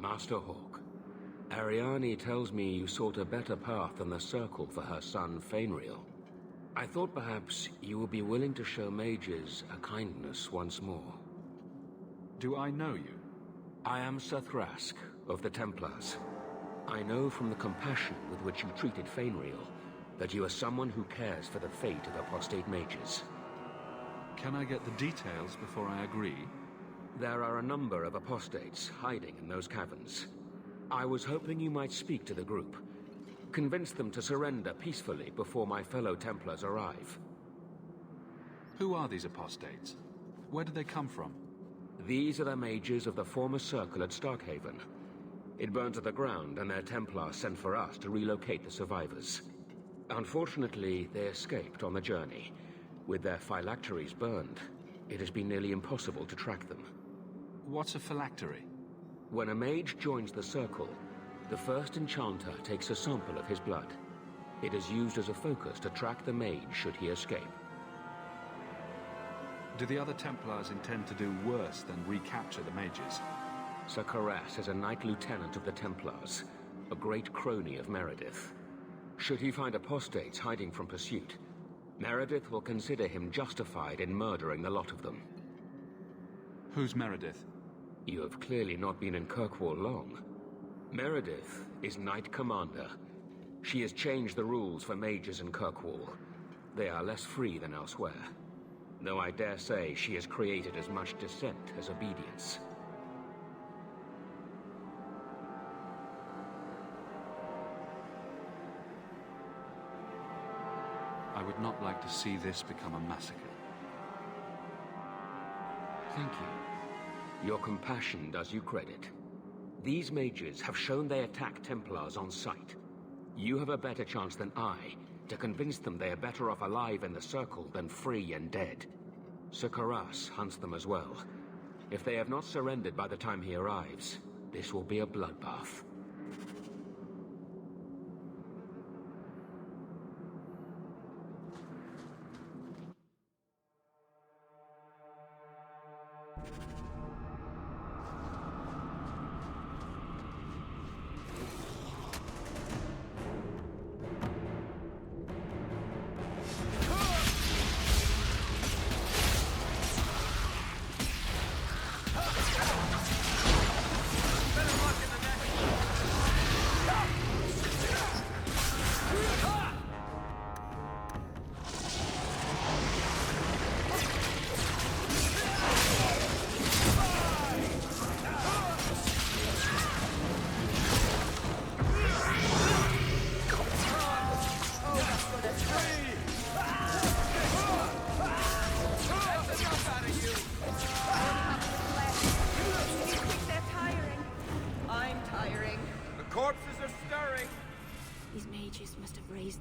L: Master Hawk, Ariane tells me you sought a better path than the Circle for her son, Fainriel. I thought perhaps you would be willing to show mages a kindness once more.
B: Do I know you?
L: I am Sir Thrask of the Templars. I know from the compassion with which you treated Fainriel that you are someone who cares for the fate of apostate mages.
B: Can I get the details before I agree?
L: There are a number of apostates hiding in those caverns. I was hoping you might speak to the group. Convince them to surrender peacefully before my fellow Templars arrive.
B: Who are these apostates? Where do they come from?
L: These are the mages of the former circle at Starkhaven. It burned to the ground, and their Templars sent for us to relocate the survivors. Unfortunately, they escaped on the journey. With their phylacteries burned, it has been nearly impossible to track them.
B: What's a phylactery?
L: When a mage joins the circle, the first enchanter takes a sample of his blood. It is used as a focus to track the mage should he escape.
B: Do the other Templars intend to do worse than recapture the mages?
L: Sir Karas is a Knight Lieutenant of the Templars, a great crony of Meredith. Should he find apostates hiding from pursuit, Meredith will consider him justified in murdering the lot of them.
B: Who's Meredith?
L: You have clearly not been in Kirkwall long. Meredith is Knight Commander. She has changed the rules for mages in Kirkwall. They are less free than elsewhere. Though I dare say she has created as much dissent as obedience.
B: I would not like to see this become a massacre.
L: Thank you. Your compassion does you credit. These mages have shown they attack Templars on sight. You have a better chance than I to convince them they are better off alive in the Circle than free and dead. Sir Karas hunts them as well. If they have not surrendered by the time he arrives, this will be a bloodbath.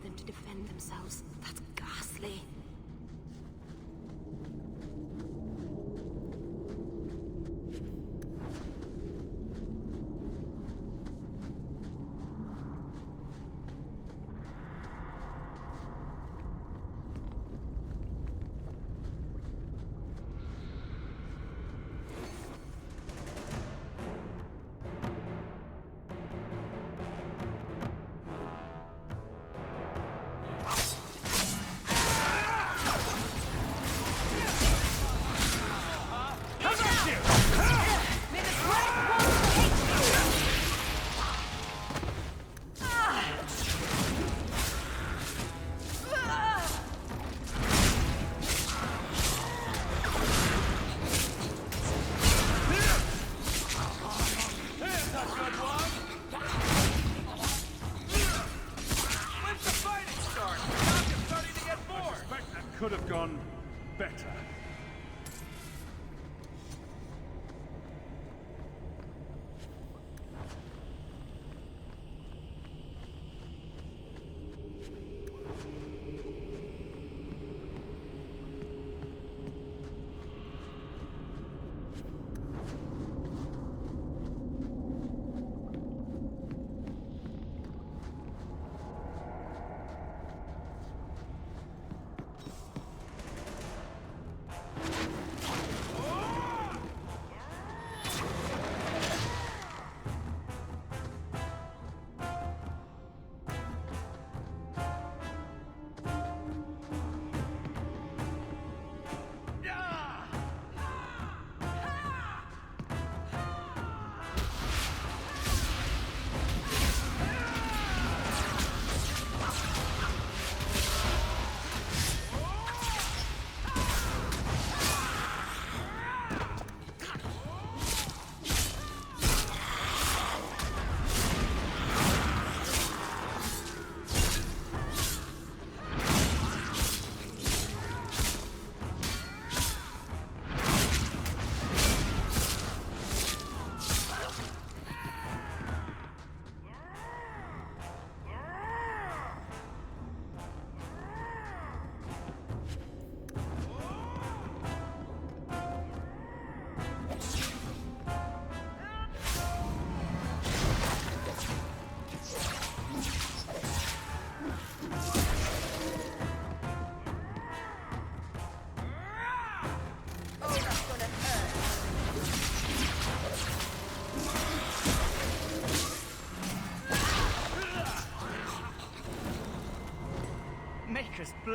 D: Them to defend themselves. That's ghastly.
B: Could have gone better.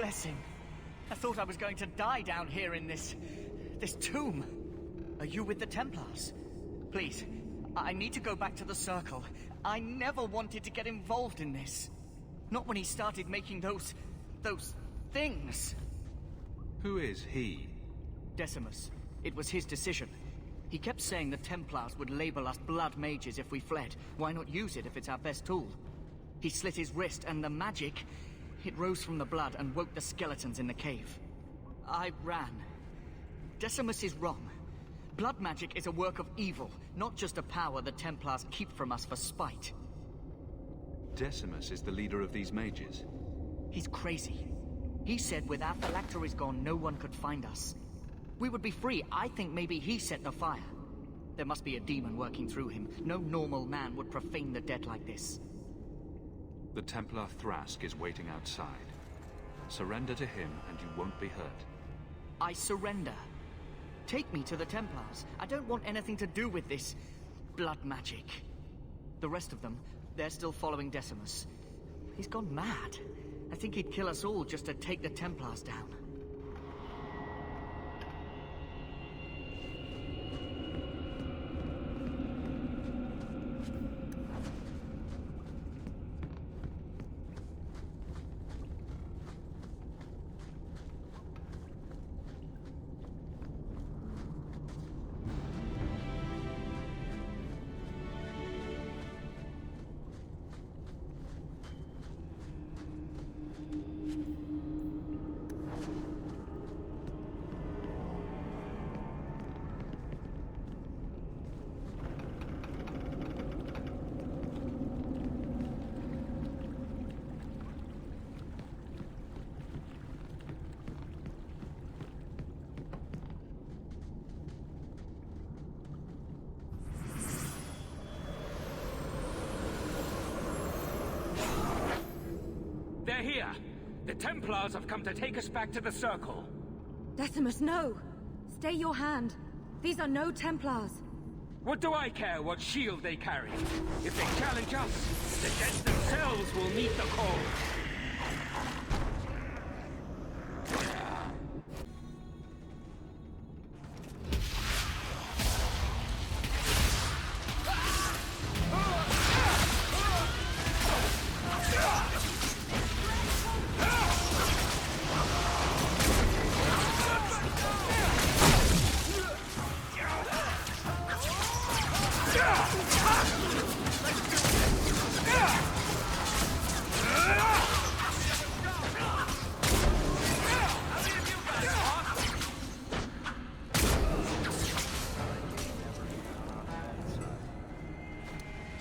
C: blessing. I thought I was going to die down here in this tomb. Are you with the Templars? Please, I need to go back to the Circle. I never wanted to get involved in this. Not when he started making those things.
B: Who is he?
C: Decimus. It was his decision. He kept saying the Templars would label us blood mages if we fled. Why not use it if it's our best tool? He slit his wrist, and the magic, it rose from the blood and woke the skeletons in the cave. I ran. Decimus is wrong. Blood magic is a work of evil, not just a power the Templars keep from us for spite.
B: Decimus is the leader of these mages.
C: He's crazy. He said with our phylacteries gone, no one could find us. We would be free. I think maybe he set the fire. There must be a demon working through him. No normal man would profane the dead like this.
B: The Templar Thrask is waiting outside. Surrender to him and you won't be hurt.
C: I surrender. Take me to the Templars. I don't want anything to do with this blood magic. The rest of them, they're still following Decimus. He's gone mad. I think he'd kill us all just to take the Templars down.
L: They're here! The Templars have come to take us back to the Circle.
M: Decimus, no! Stay your hand. These are no Templars.
L: What do I care what shield they carry? If they challenge us, the dead themselves will meet the call.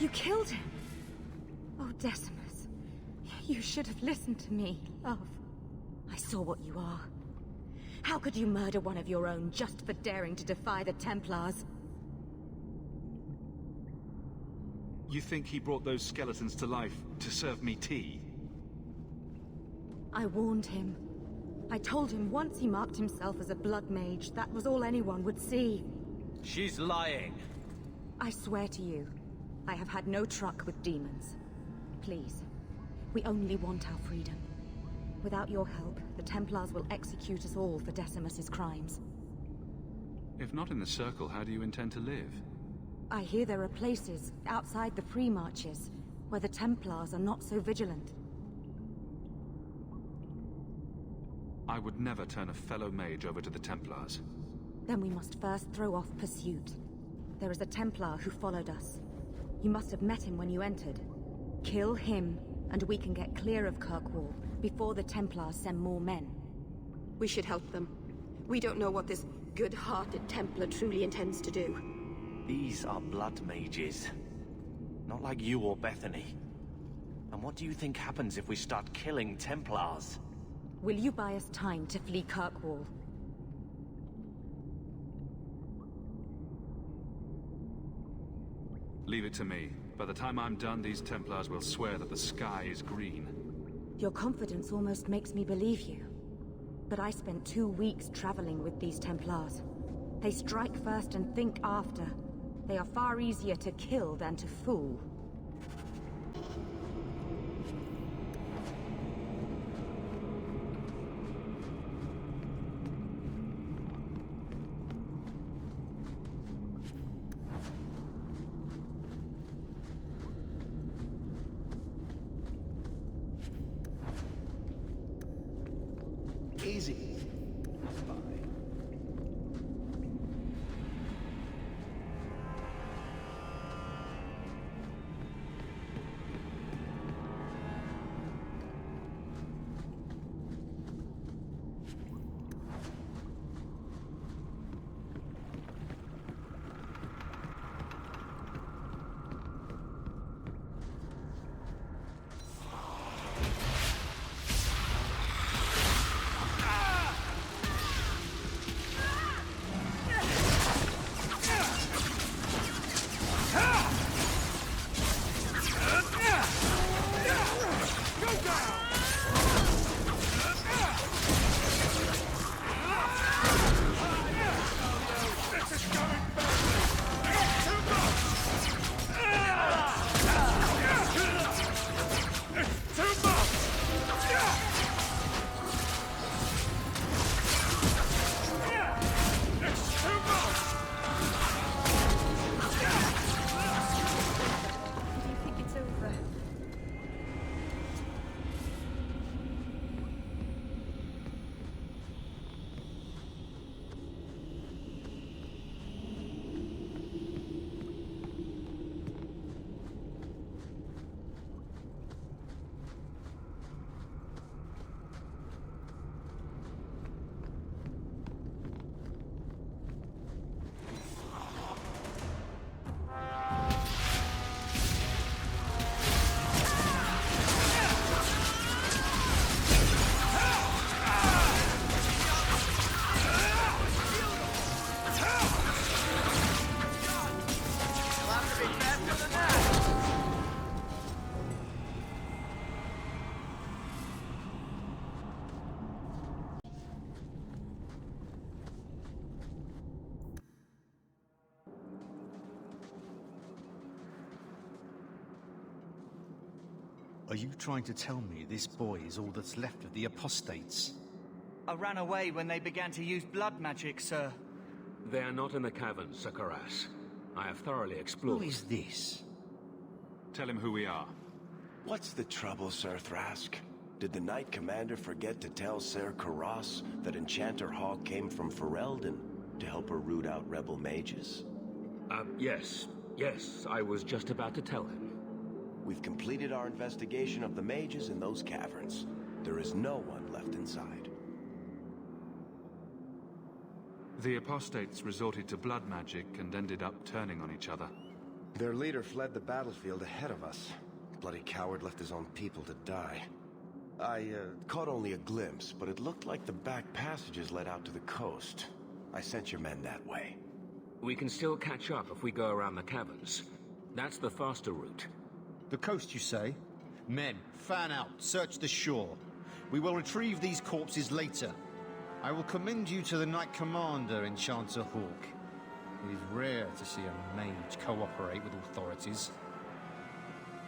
M: You killed him. Oh, Decimus. You should have listened to me, love. I saw what you are. How could you murder one of your own just for daring to defy the Templars?
B: You think he brought those skeletons to life to serve me tea?
M: I warned him. I told him once he marked himself as a blood mage, that was all anyone would see.
H: She's lying.
M: I swear to you, I have had no truck with demons. Please, we only want our freedom. Without your help, the Templars will execute us all for Decimus's crimes.
B: If not in the Circle, how do you intend to live?
M: I hear there are places outside the free marches where the Templars are not so vigilant.
B: I would never turn a fellow mage over to the Templars.
M: Then we must first throw off pursuit. There is a Templar who followed us. You must have met him when you entered. Kill him, and we can get clear of Kirkwall before the Templars send more men.
D: We should help them. We don't know what this good-hearted Templar truly intends to do.
U: These are blood mages. Not like you or Bethany. And what do you think happens if we start killing Templars?
M: Will you buy us time to flee Kirkwall?
B: Leave it to me. By the time I'm done, these Templars will swear that the sky is green.
M: Your confidence almost makes me believe you. But I spent 2 weeks traveling with these Templars. They strike first and think after. They are far easier to kill than to fool.
U: easy. Bye.
R: Are you trying to tell me this boy is all that's left of the apostates?
C: I ran away when they began to use blood magic, sir.
L: They are not in the caverns, Sir Karas. I have thoroughly explored.
R: Who is this?
B: Tell him who we are.
U: What's the trouble, Sir Thrask? Did the Knight Commander forget to tell Ser Karas that Enchanter Hawk came from Ferelden to help her root out rebel mages?
L: Yes. Yes, I was just about to tell him.
U: We've completed our investigation of the mages in those caverns. There is no one left inside.
B: The apostates resorted to blood magic and ended up turning on each other.
U: Their leader fled the battlefield ahead of us. Bloody coward left his own people to die. I caught only a glimpse, but it looked like the back passages led out to the coast. I sent your men that way.
L: We can still catch up if we go around the caverns. That's the faster route.
R: The coast, you say? Men, fan out, search the shore. We will retrieve these corpses later. I will commend you to the Knight Commander, Enchanter Hawk. It is rare to see a mage cooperate with authorities.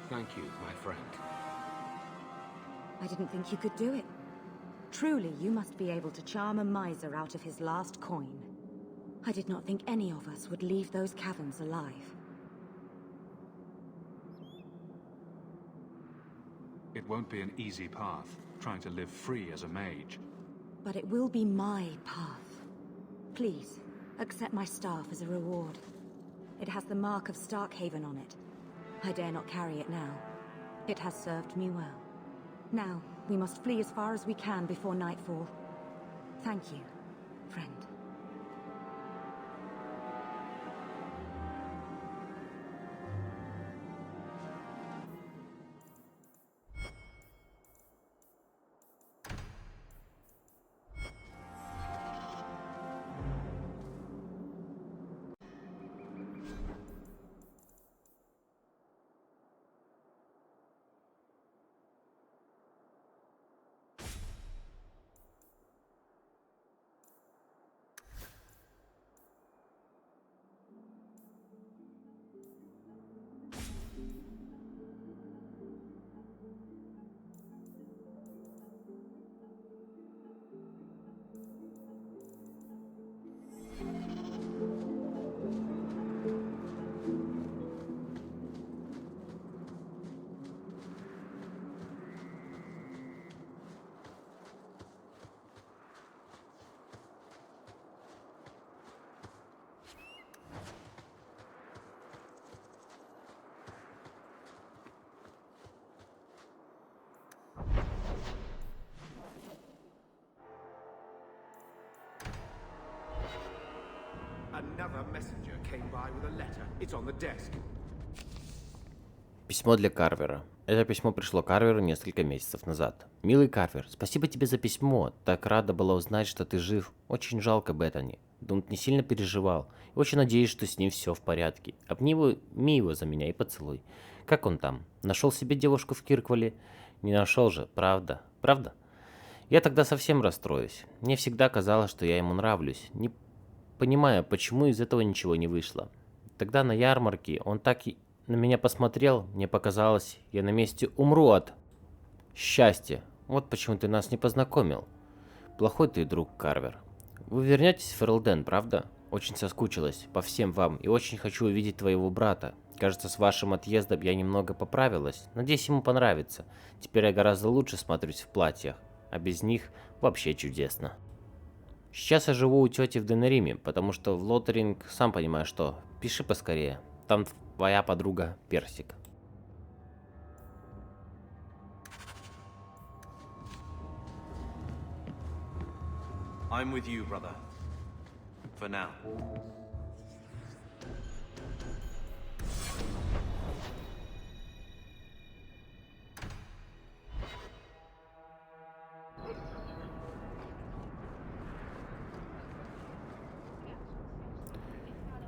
L: Thank you, my friend.
N: I didn't think you could do it. Truly, you must be able to charm a miser out of his last coin. I did not think any of us would leave those caverns alive.
B: It won't be an easy path, trying to live free as a mage.
N: But it will be my path. Please, accept my staff as a reward. It has the mark of Starkhaven on it. I dare not carry it now. It has served me well. Now, we must flee as far as we can before nightfall. Thank you, friend.
K: came by with a letter. It's on the desk.
I: Письмо для Карвера. Это письмо пришло Карверу несколько месяцев назад. «Милый Карвер, спасибо тебе за письмо. Так рада была узнать, что ты жив. Очень жалко Беттани. Дунт не сильно переживал. И очень надеюсь, что с ним все в порядке. Обними его за меня и поцелуй. Как он там? Нашел себе девушку в Кирквале? Не нашел же, правда? Правда? Я тогда совсем расстроюсь. Мне всегда казалось, что я ему нравлюсь. Не понимаю, почему из этого ничего не вышло. Тогда на ярмарке он так и на меня посмотрел, мне показалось, я на месте умру от счастья. Вот почему ты нас не познакомил. Плохой ты друг, Карвер. Вы вернетесь в Ферлден, правда? Очень соскучилась по всем вам и очень хочу увидеть твоего брата. Кажется, с вашим отъездом я немного поправилась. Надеюсь, ему понравится. Теперь я гораздо лучше смотрюсь в платьях, а без них вообще чудесно. Сейчас я живу у тети в Денериме, потому что в Лотеринг, сам понимаешь что. Пиши поскорее. Там твоя подруга Персик.
H: I'm with you, brother. For now.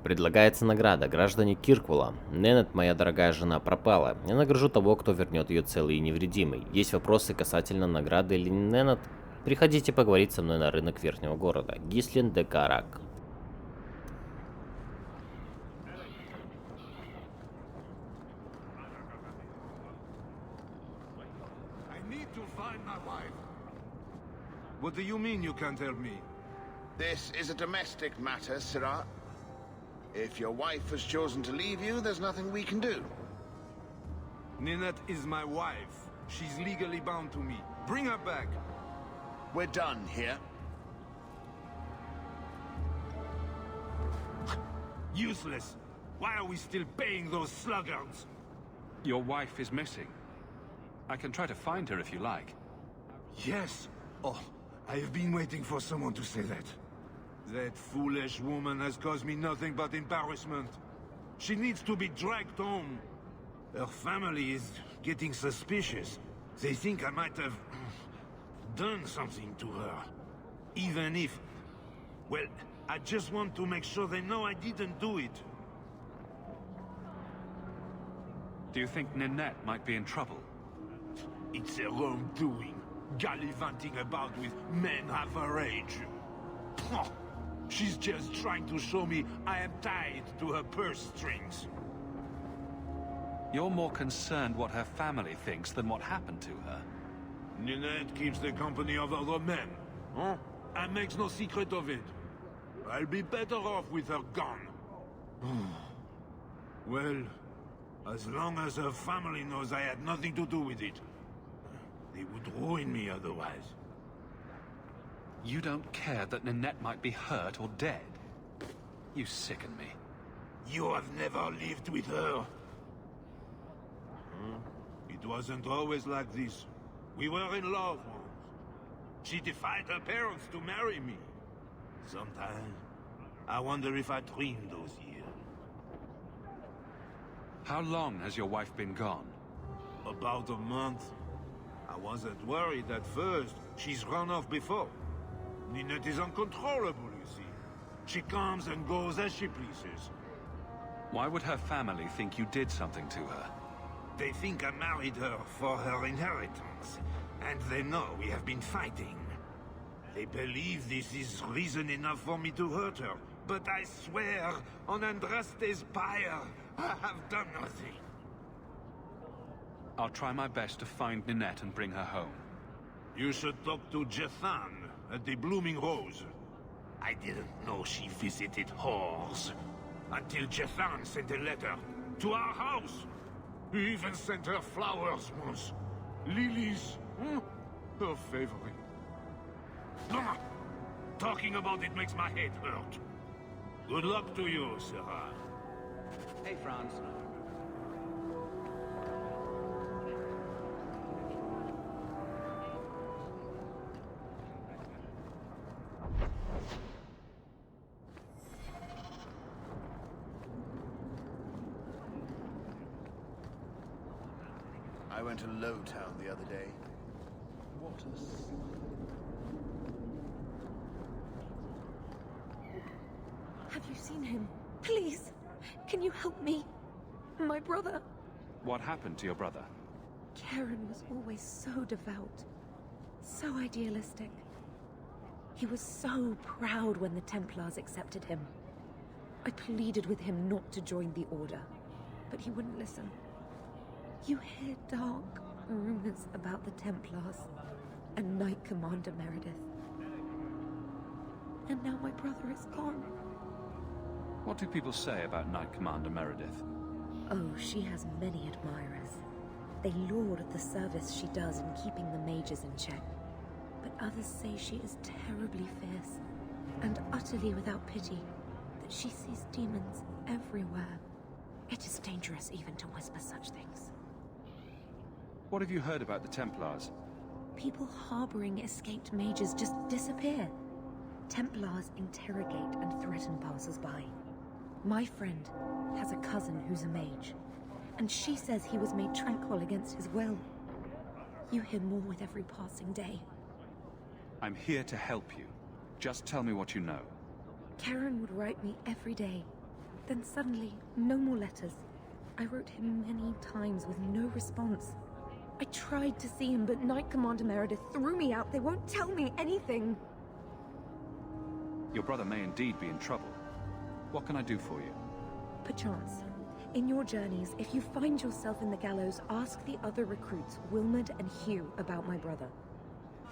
I: Предлагается награда. Граждане Кирквала. Ненет, моя дорогая жена, пропала. Я награжу того, кто вернет ее целый и невредимый. Есть вопросы касательно награды или Ненет? Приходите поговорить со мной на рынок Верхнего города. Гислин де Карак.
O: What do you mean you can't help me?
V: This is a domestic matter, Sirrah. If your wife has chosen to leave you, there's nothing we can do.
O: Ninette is my wife. She's legally bound to me. Bring her back.
V: We're done here.
O: Useless. Why are we still paying those sluggards?
B: Your wife is missing. I can try to find her if you like.
O: Yes. Oh, I have been waiting for someone to say that. That foolish woman has caused me nothing but embarrassment. She needs to be dragged home. Her family is getting suspicious. They think I might have done something to her. Even if... Well, I just want to make sure they know I didn't do it.
B: Do you think Ninette might be in trouble?
O: It's her own doing. Gallivanting about with men half her age. She's just trying to show me I am tied to her purse strings.
B: You're more concerned what her family thinks than what happened to her.
O: Ninette keeps the company of other men, huh? And makes no secret of it. I'll be better off with her gone. Well, as long as her family knows I had nothing to do with it, they would ruin me otherwise.
B: You don't care that Ninette might be hurt or dead? You sicken me.
O: You have never lived with her. It wasn't always like this. We were in love once. She defied her parents to marry me. Sometimes, I wonder if I dreamed those years.
B: How long has your wife been gone?
O: About a month. I wasn't worried at first. She's run off before. Ninette is uncontrollable, you see. She comes and goes as she pleases.
B: Why would her family think you did something to her?
O: They think I married her for her inheritance. And they know we have been fighting. They believe this is reason enough for me to hurt her. But I swear, on Andraste's pyre, I have done nothing.
B: I'll try my best to find Ninette and bring her home.
O: You should talk to Jethan at the Blooming Rose. I didn't know she visited whores. Until Jethan sent a letter to our house. He even sent her flowers once. Lilies. Her favorite. Talking about it makes my head hurt. Good luck to you, Sarah.
G: Hey, Franz.
V: I went to Lowtown the other day. What a
D: Have you seen him? Please, can you help me? My brother.
B: What happened to your brother?
D: Karen was always so devout, so idealistic. He was so proud when the Templars accepted him. I pleaded with him not to join the Order, but he wouldn't listen. You hear dark rumors about the Templars and Knight Commander Meredith. And now my brother is gone.
B: What do people say about Knight Commander Meredith?
D: Oh, she has many admirers. They laud the service she does in keeping the mages in check. But others say she is terribly fierce and utterly without pity, that she sees demons everywhere. It is dangerous even to whisper such things.
B: What have you heard about the Templars?
D: People harboring escaped mages just disappear. Templars interrogate and threaten passers-by. My friend has a cousin who's a mage, and she says he was made tranquil against his will. You hear more with every passing day.
B: I'm here to help you. Just tell me what you know.
D: Karen would write me every day. Then suddenly, no more letters. I wrote him many times with no response. I tried to see him, but Knight Commander Meredith threw me out. They won't tell me anything.
B: Your brother may indeed be in trouble. What can I do for you?
D: Perchance. In your journeys, if you find yourself in the gallows, ask the other recruits, Wilmerd and Hugh, about my brother.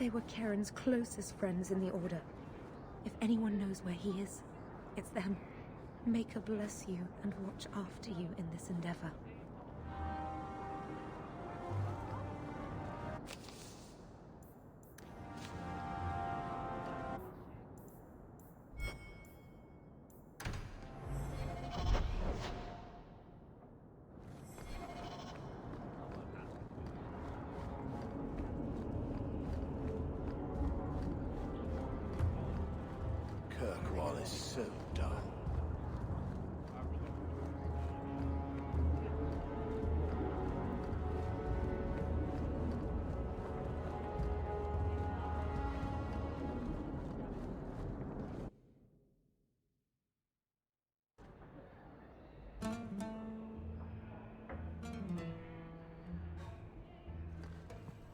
D: They were Karen's closest friends in the Order. If anyone knows where he is, it's them. May God bless you and watch after you in this endeavor.
U: Kirkwall is so dull.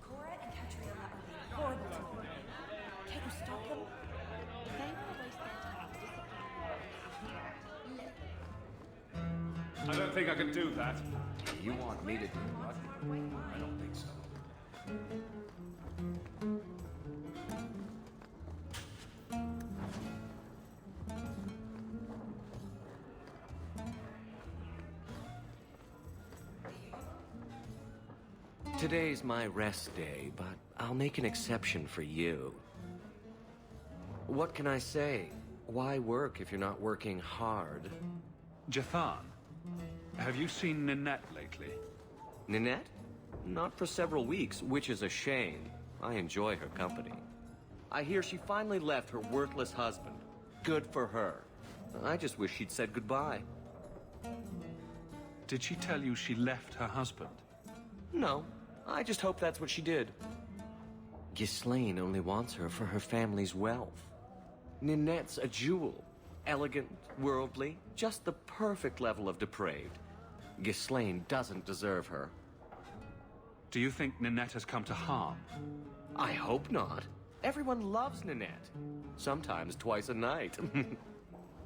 N: Cora and Catriona are being horrible to me. Can't you stop them? They will waste their time
B: I don't think I can do that.
U: You want me to do what? I don't think so.
F: Today's my rest day, but I'll make an exception for you. What can I say? Why work if you're not working hard?
B: Jathan, have you seen Ninette lately?
F: Ninette? Not for several weeks, which is a shame. I enjoy her company. I hear she finally left her worthless husband. Good for her. I just wish she'd said goodbye.
B: Did she tell you she left her husband?
F: No. I just hope that's what she did. Ghislaine only wants her for her family's wealth. Ninette's a jewel. Elegant, worldly, just the perfect level of depraved. Ghislaine doesn't deserve her.
B: Do you think Ninette has come to harm?
F: I hope not. Everyone loves Ninette. Sometimes twice a night.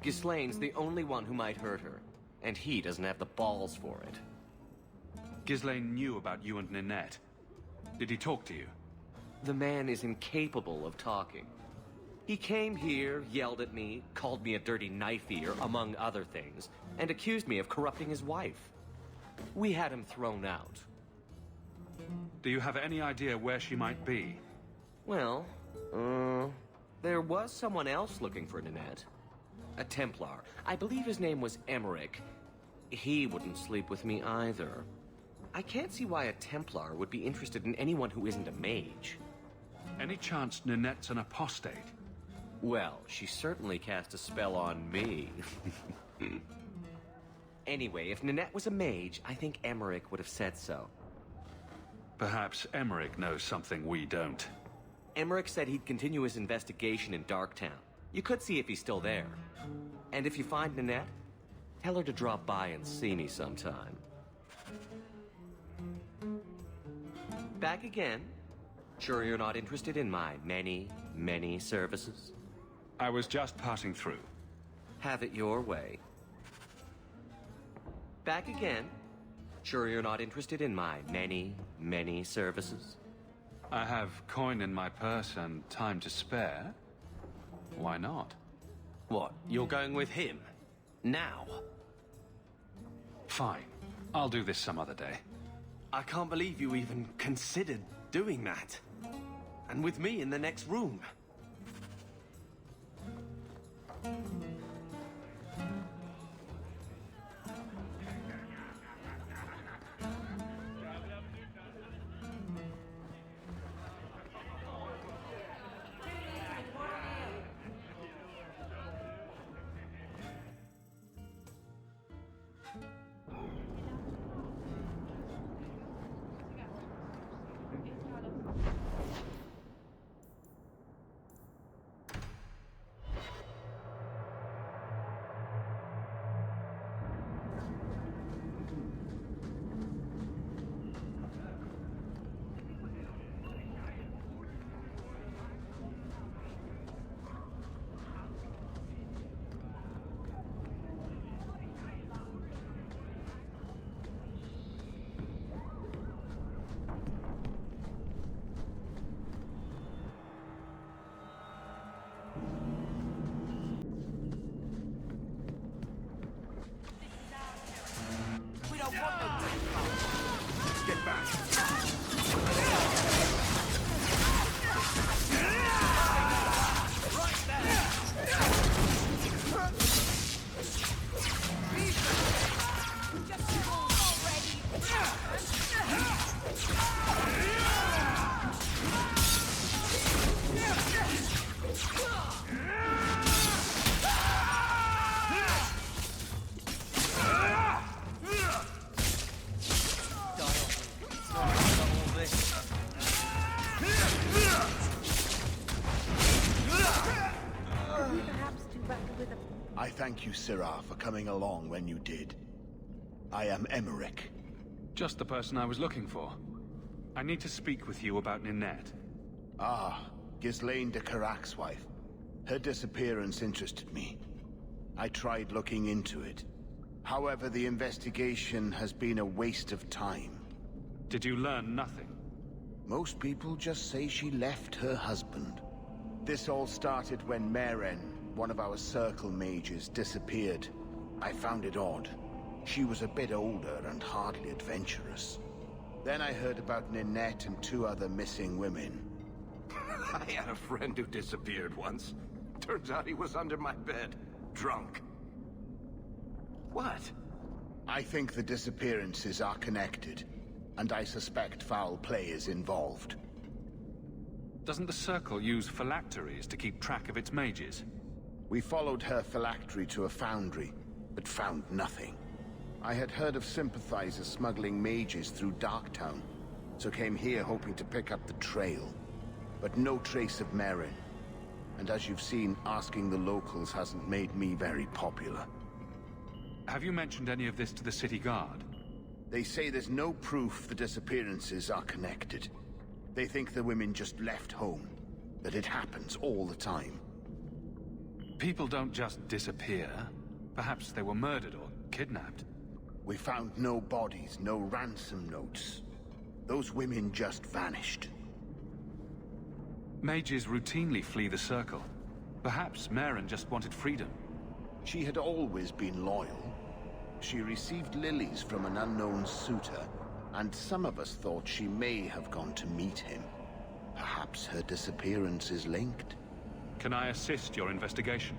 F: Ghislaine's the only one who might hurt her, and he doesn't have the balls for it.
B: Ghislaine knew about you and Ninette. Did he talk to you?
F: The man is incapable of talking. He came here, yelled at me, called me a dirty knife-eater, among other things, and accused me of corrupting his wife. We had him thrown out.
B: Do you have any idea where she might be?
F: Well, there was someone else looking for Ninette. A Templar. I believe his name was Emmerich. He wouldn't sleep with me either. I can't see why a Templar would be interested in anyone who isn't a mage.
B: Any chance Ninette's an apostate?
F: Well, she certainly cast a spell on me. Anyway, if Ninette was a mage, I think Emmerich would have said so.
B: Perhaps Emmerich knows something we don't.
F: Emmerich said he'd continue his investigation in Darktown. You could see if he's still there. And if you find Ninette, tell her to drop by and see me sometime. Back again? Sure you're not interested in my many, many services?
B: I was just passing through.
F: Have it your way. Back again? Sure you're not interested in my many, many services?
B: I have coin in my purse and time to spare. Why not?
F: What, you're going with him? Now?
B: Fine. I'll do this some other day.
F: I can't believe you even considered doing that. And with me in the next room.
K: Get back! I thank you, Syrah, for coming along when you did. I am Emmerich.
B: Just the person I was looking for. I need to speak with you about Ninette.
V: Ah, Ghislaine de Carac's wife. Her disappearance interested me. I tried looking into it. However, the investigation has been a waste of time.
B: Did you learn nothing?
V: Most people just say she left her husband. This all started when Meren, one of our circle mages, disappeared. I found it odd. She was a bit older and hardly adventurous. Then I heard about Ninette and 2 other missing women.
U: I had a friend who disappeared once. Turns out he was under my bed, drunk. What?
V: I think the disappearances are connected, and I suspect foul play is involved.
B: Doesn't the Circle use phylacteries to keep track of its mages?
V: We followed her phylactery to a foundry, but found nothing. I had heard of sympathizers smuggling mages through Darktown, so came here hoping to pick up the trail. But no trace of Meren. And as you've seen, asking the locals hasn't made me very popular.
B: Have you mentioned any of this to the city guard?
V: They say there's no proof the disappearances are connected. They think the women just left home, that it happens all the time.
B: People don't just disappear. Perhaps they were murdered or kidnapped.
V: We found no bodies, no ransom notes. Those women just vanished.
B: Mages routinely flee the Circle. Perhaps Meren just wanted freedom.
V: She had always been loyal. She received lilies from an unknown suitor, and some of us thought she may have gone to meet him. Perhaps her disappearance is linked.
B: Can I assist your investigation?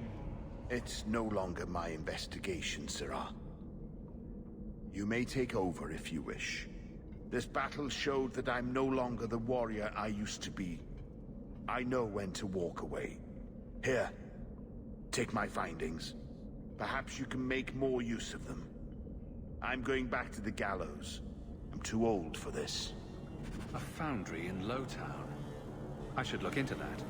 V: It's no longer my investigation, Syrah. You may take over if you wish. This battle showed that I'm no longer the warrior I used to be. I know when to walk away. Here, take my findings. Perhaps you can make more use of them. I'm going back to the gallows. I'm too old for this.
B: A foundry in Lowtown. I should look into that.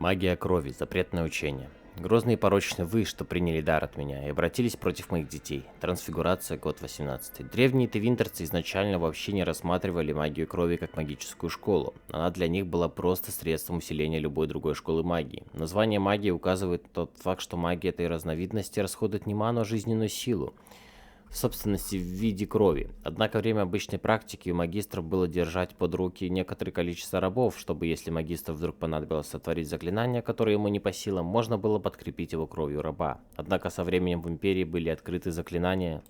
I: Магия крови, запретное учение. Грозные и порочные вы, что приняли дар от меня и обратились против моих детей. Трансфигурация, год 18. Древние твинтерцы изначально вообще не рассматривали магию крови как магическую школу. Она для них была просто средством усиления любой другой школы магии. Название магии указывает тот факт, что магия этой разновидности расходует не ману, а жизненную силу. В собственности в виде крови. Однако время обычной практики у магистров было держать под руки некоторое количество рабов, чтобы если магистру вдруг понадобилось сотворить заклинание, которое ему не по силам, можно было подкрепить его кровью раба. Однако со временем в Империи были открыты заклинания,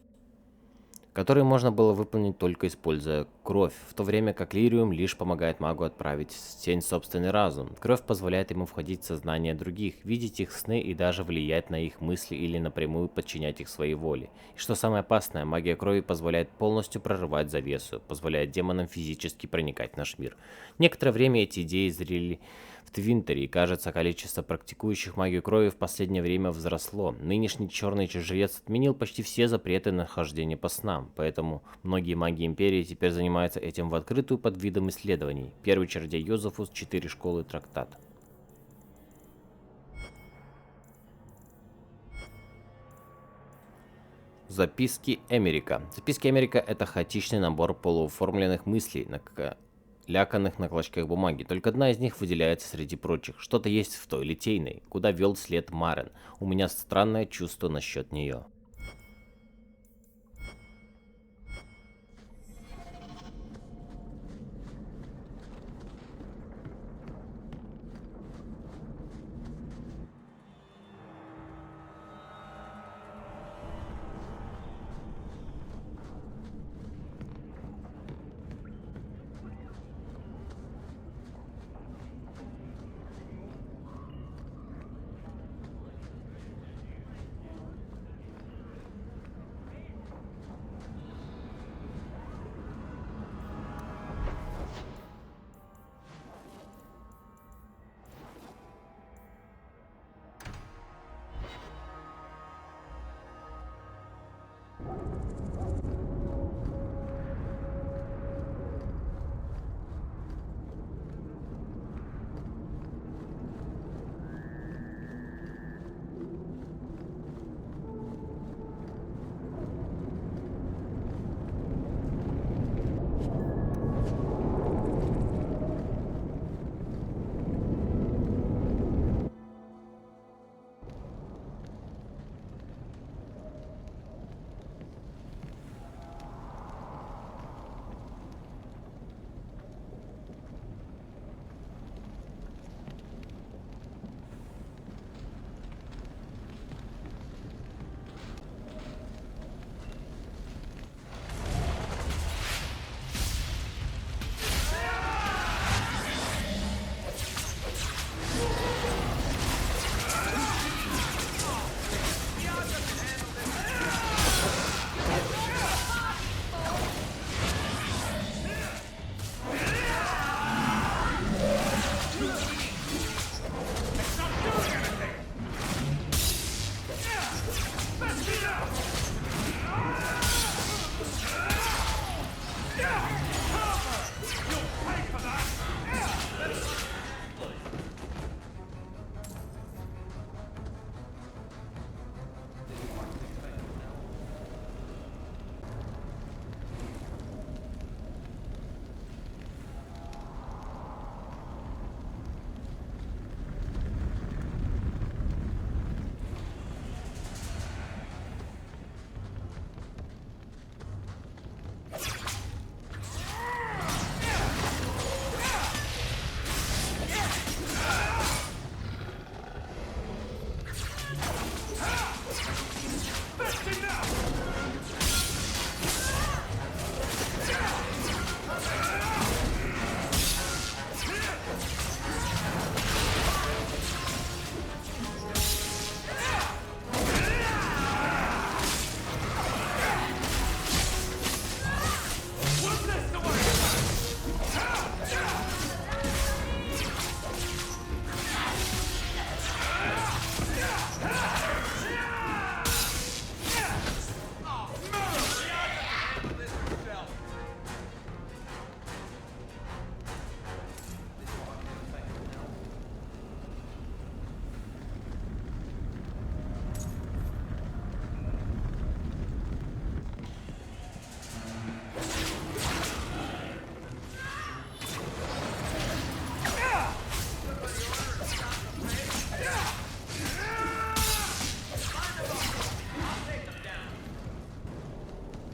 I: которые можно было выполнить только используя кровь, в то время как лириум лишь помогает магу отправить в тень собственный разум. Кровь позволяет ему входить в сознание других, видеть их сны и даже влиять на их мысли или напрямую подчинять их своей воле. И что самое опасное, магия крови позволяет полностью прорывать завесу, позволяет демонам физически проникать в наш мир. Некоторое время эти идеи зрели в Твинтере, и кажется, количество практикующих магию крови в последнее время возросло. Нынешний черный жрец отменил почти все запреты на хождение по снам, поэтому многие маги Империи теперь занимаются этим в открытую под видом исследований. Первый чародей Йозефус, 4 школы, трактат. Записки Эмерика. Записки Эмерика — это хаотичный набор полуоформленных мыслей, ляканных на клочках бумаги. Только одна из них выделяется среди прочих. Что-то есть в той литейной, куда вел след Марен. У меня странное чувство насчет нее.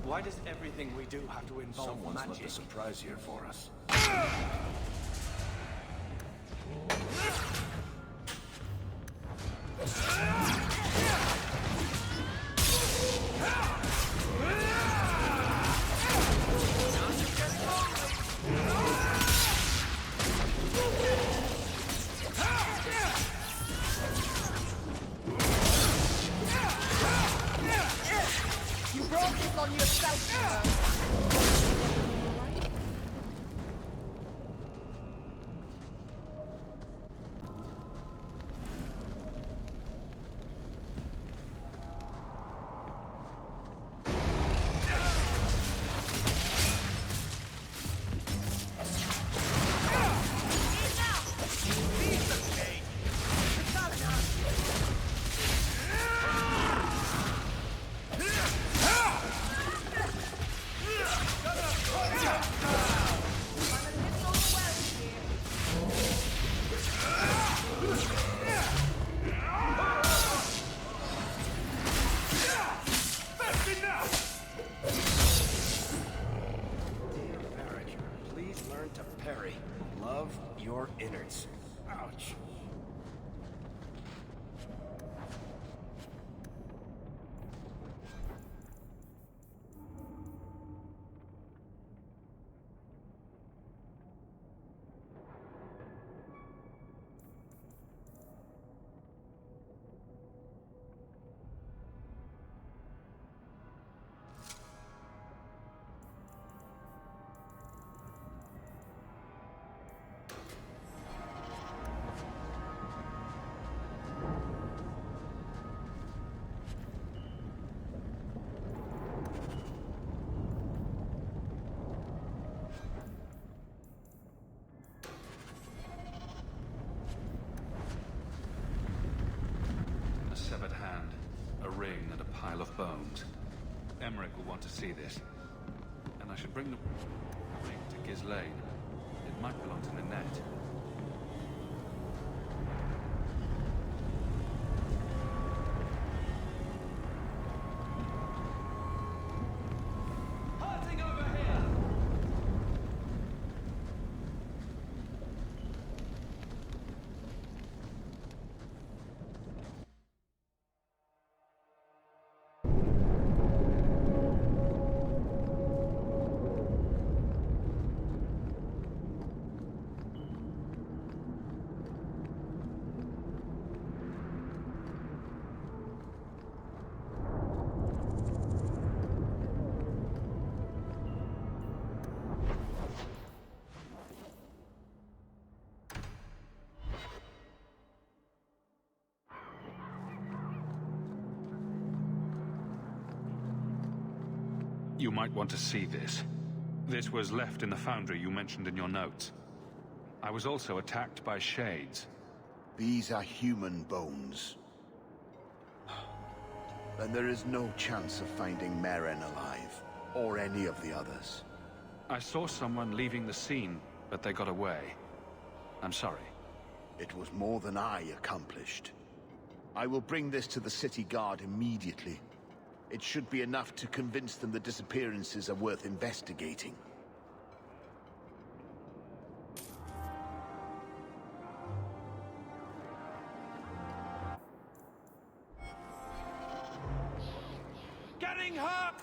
S: Why does everything we do have to involve
U: Someone's
S: magic?
U: left a surprise here for us.
J: You brought this on yourself,
U: Your innards. Ouch.
B: Severed hand, a ring, and a pile of bones. Emmerich will want to see this. And I should bring the ring to Ghislaine. It might belong to Ninette.
S: Hunting over here!
B: You might want to see this. This was left in the foundry you mentioned in your notes. I was also attacked by shades.
V: These are human bones. Then there is no chance of finding Meren alive, or any of the others.
B: I saw someone leaving the scene, but they got away. I'm sorry.
V: It was more than I accomplished. I will bring this to the city guard immediately. It should be enough to convince them the disappearances are worth investigating.
S: Getting hurt!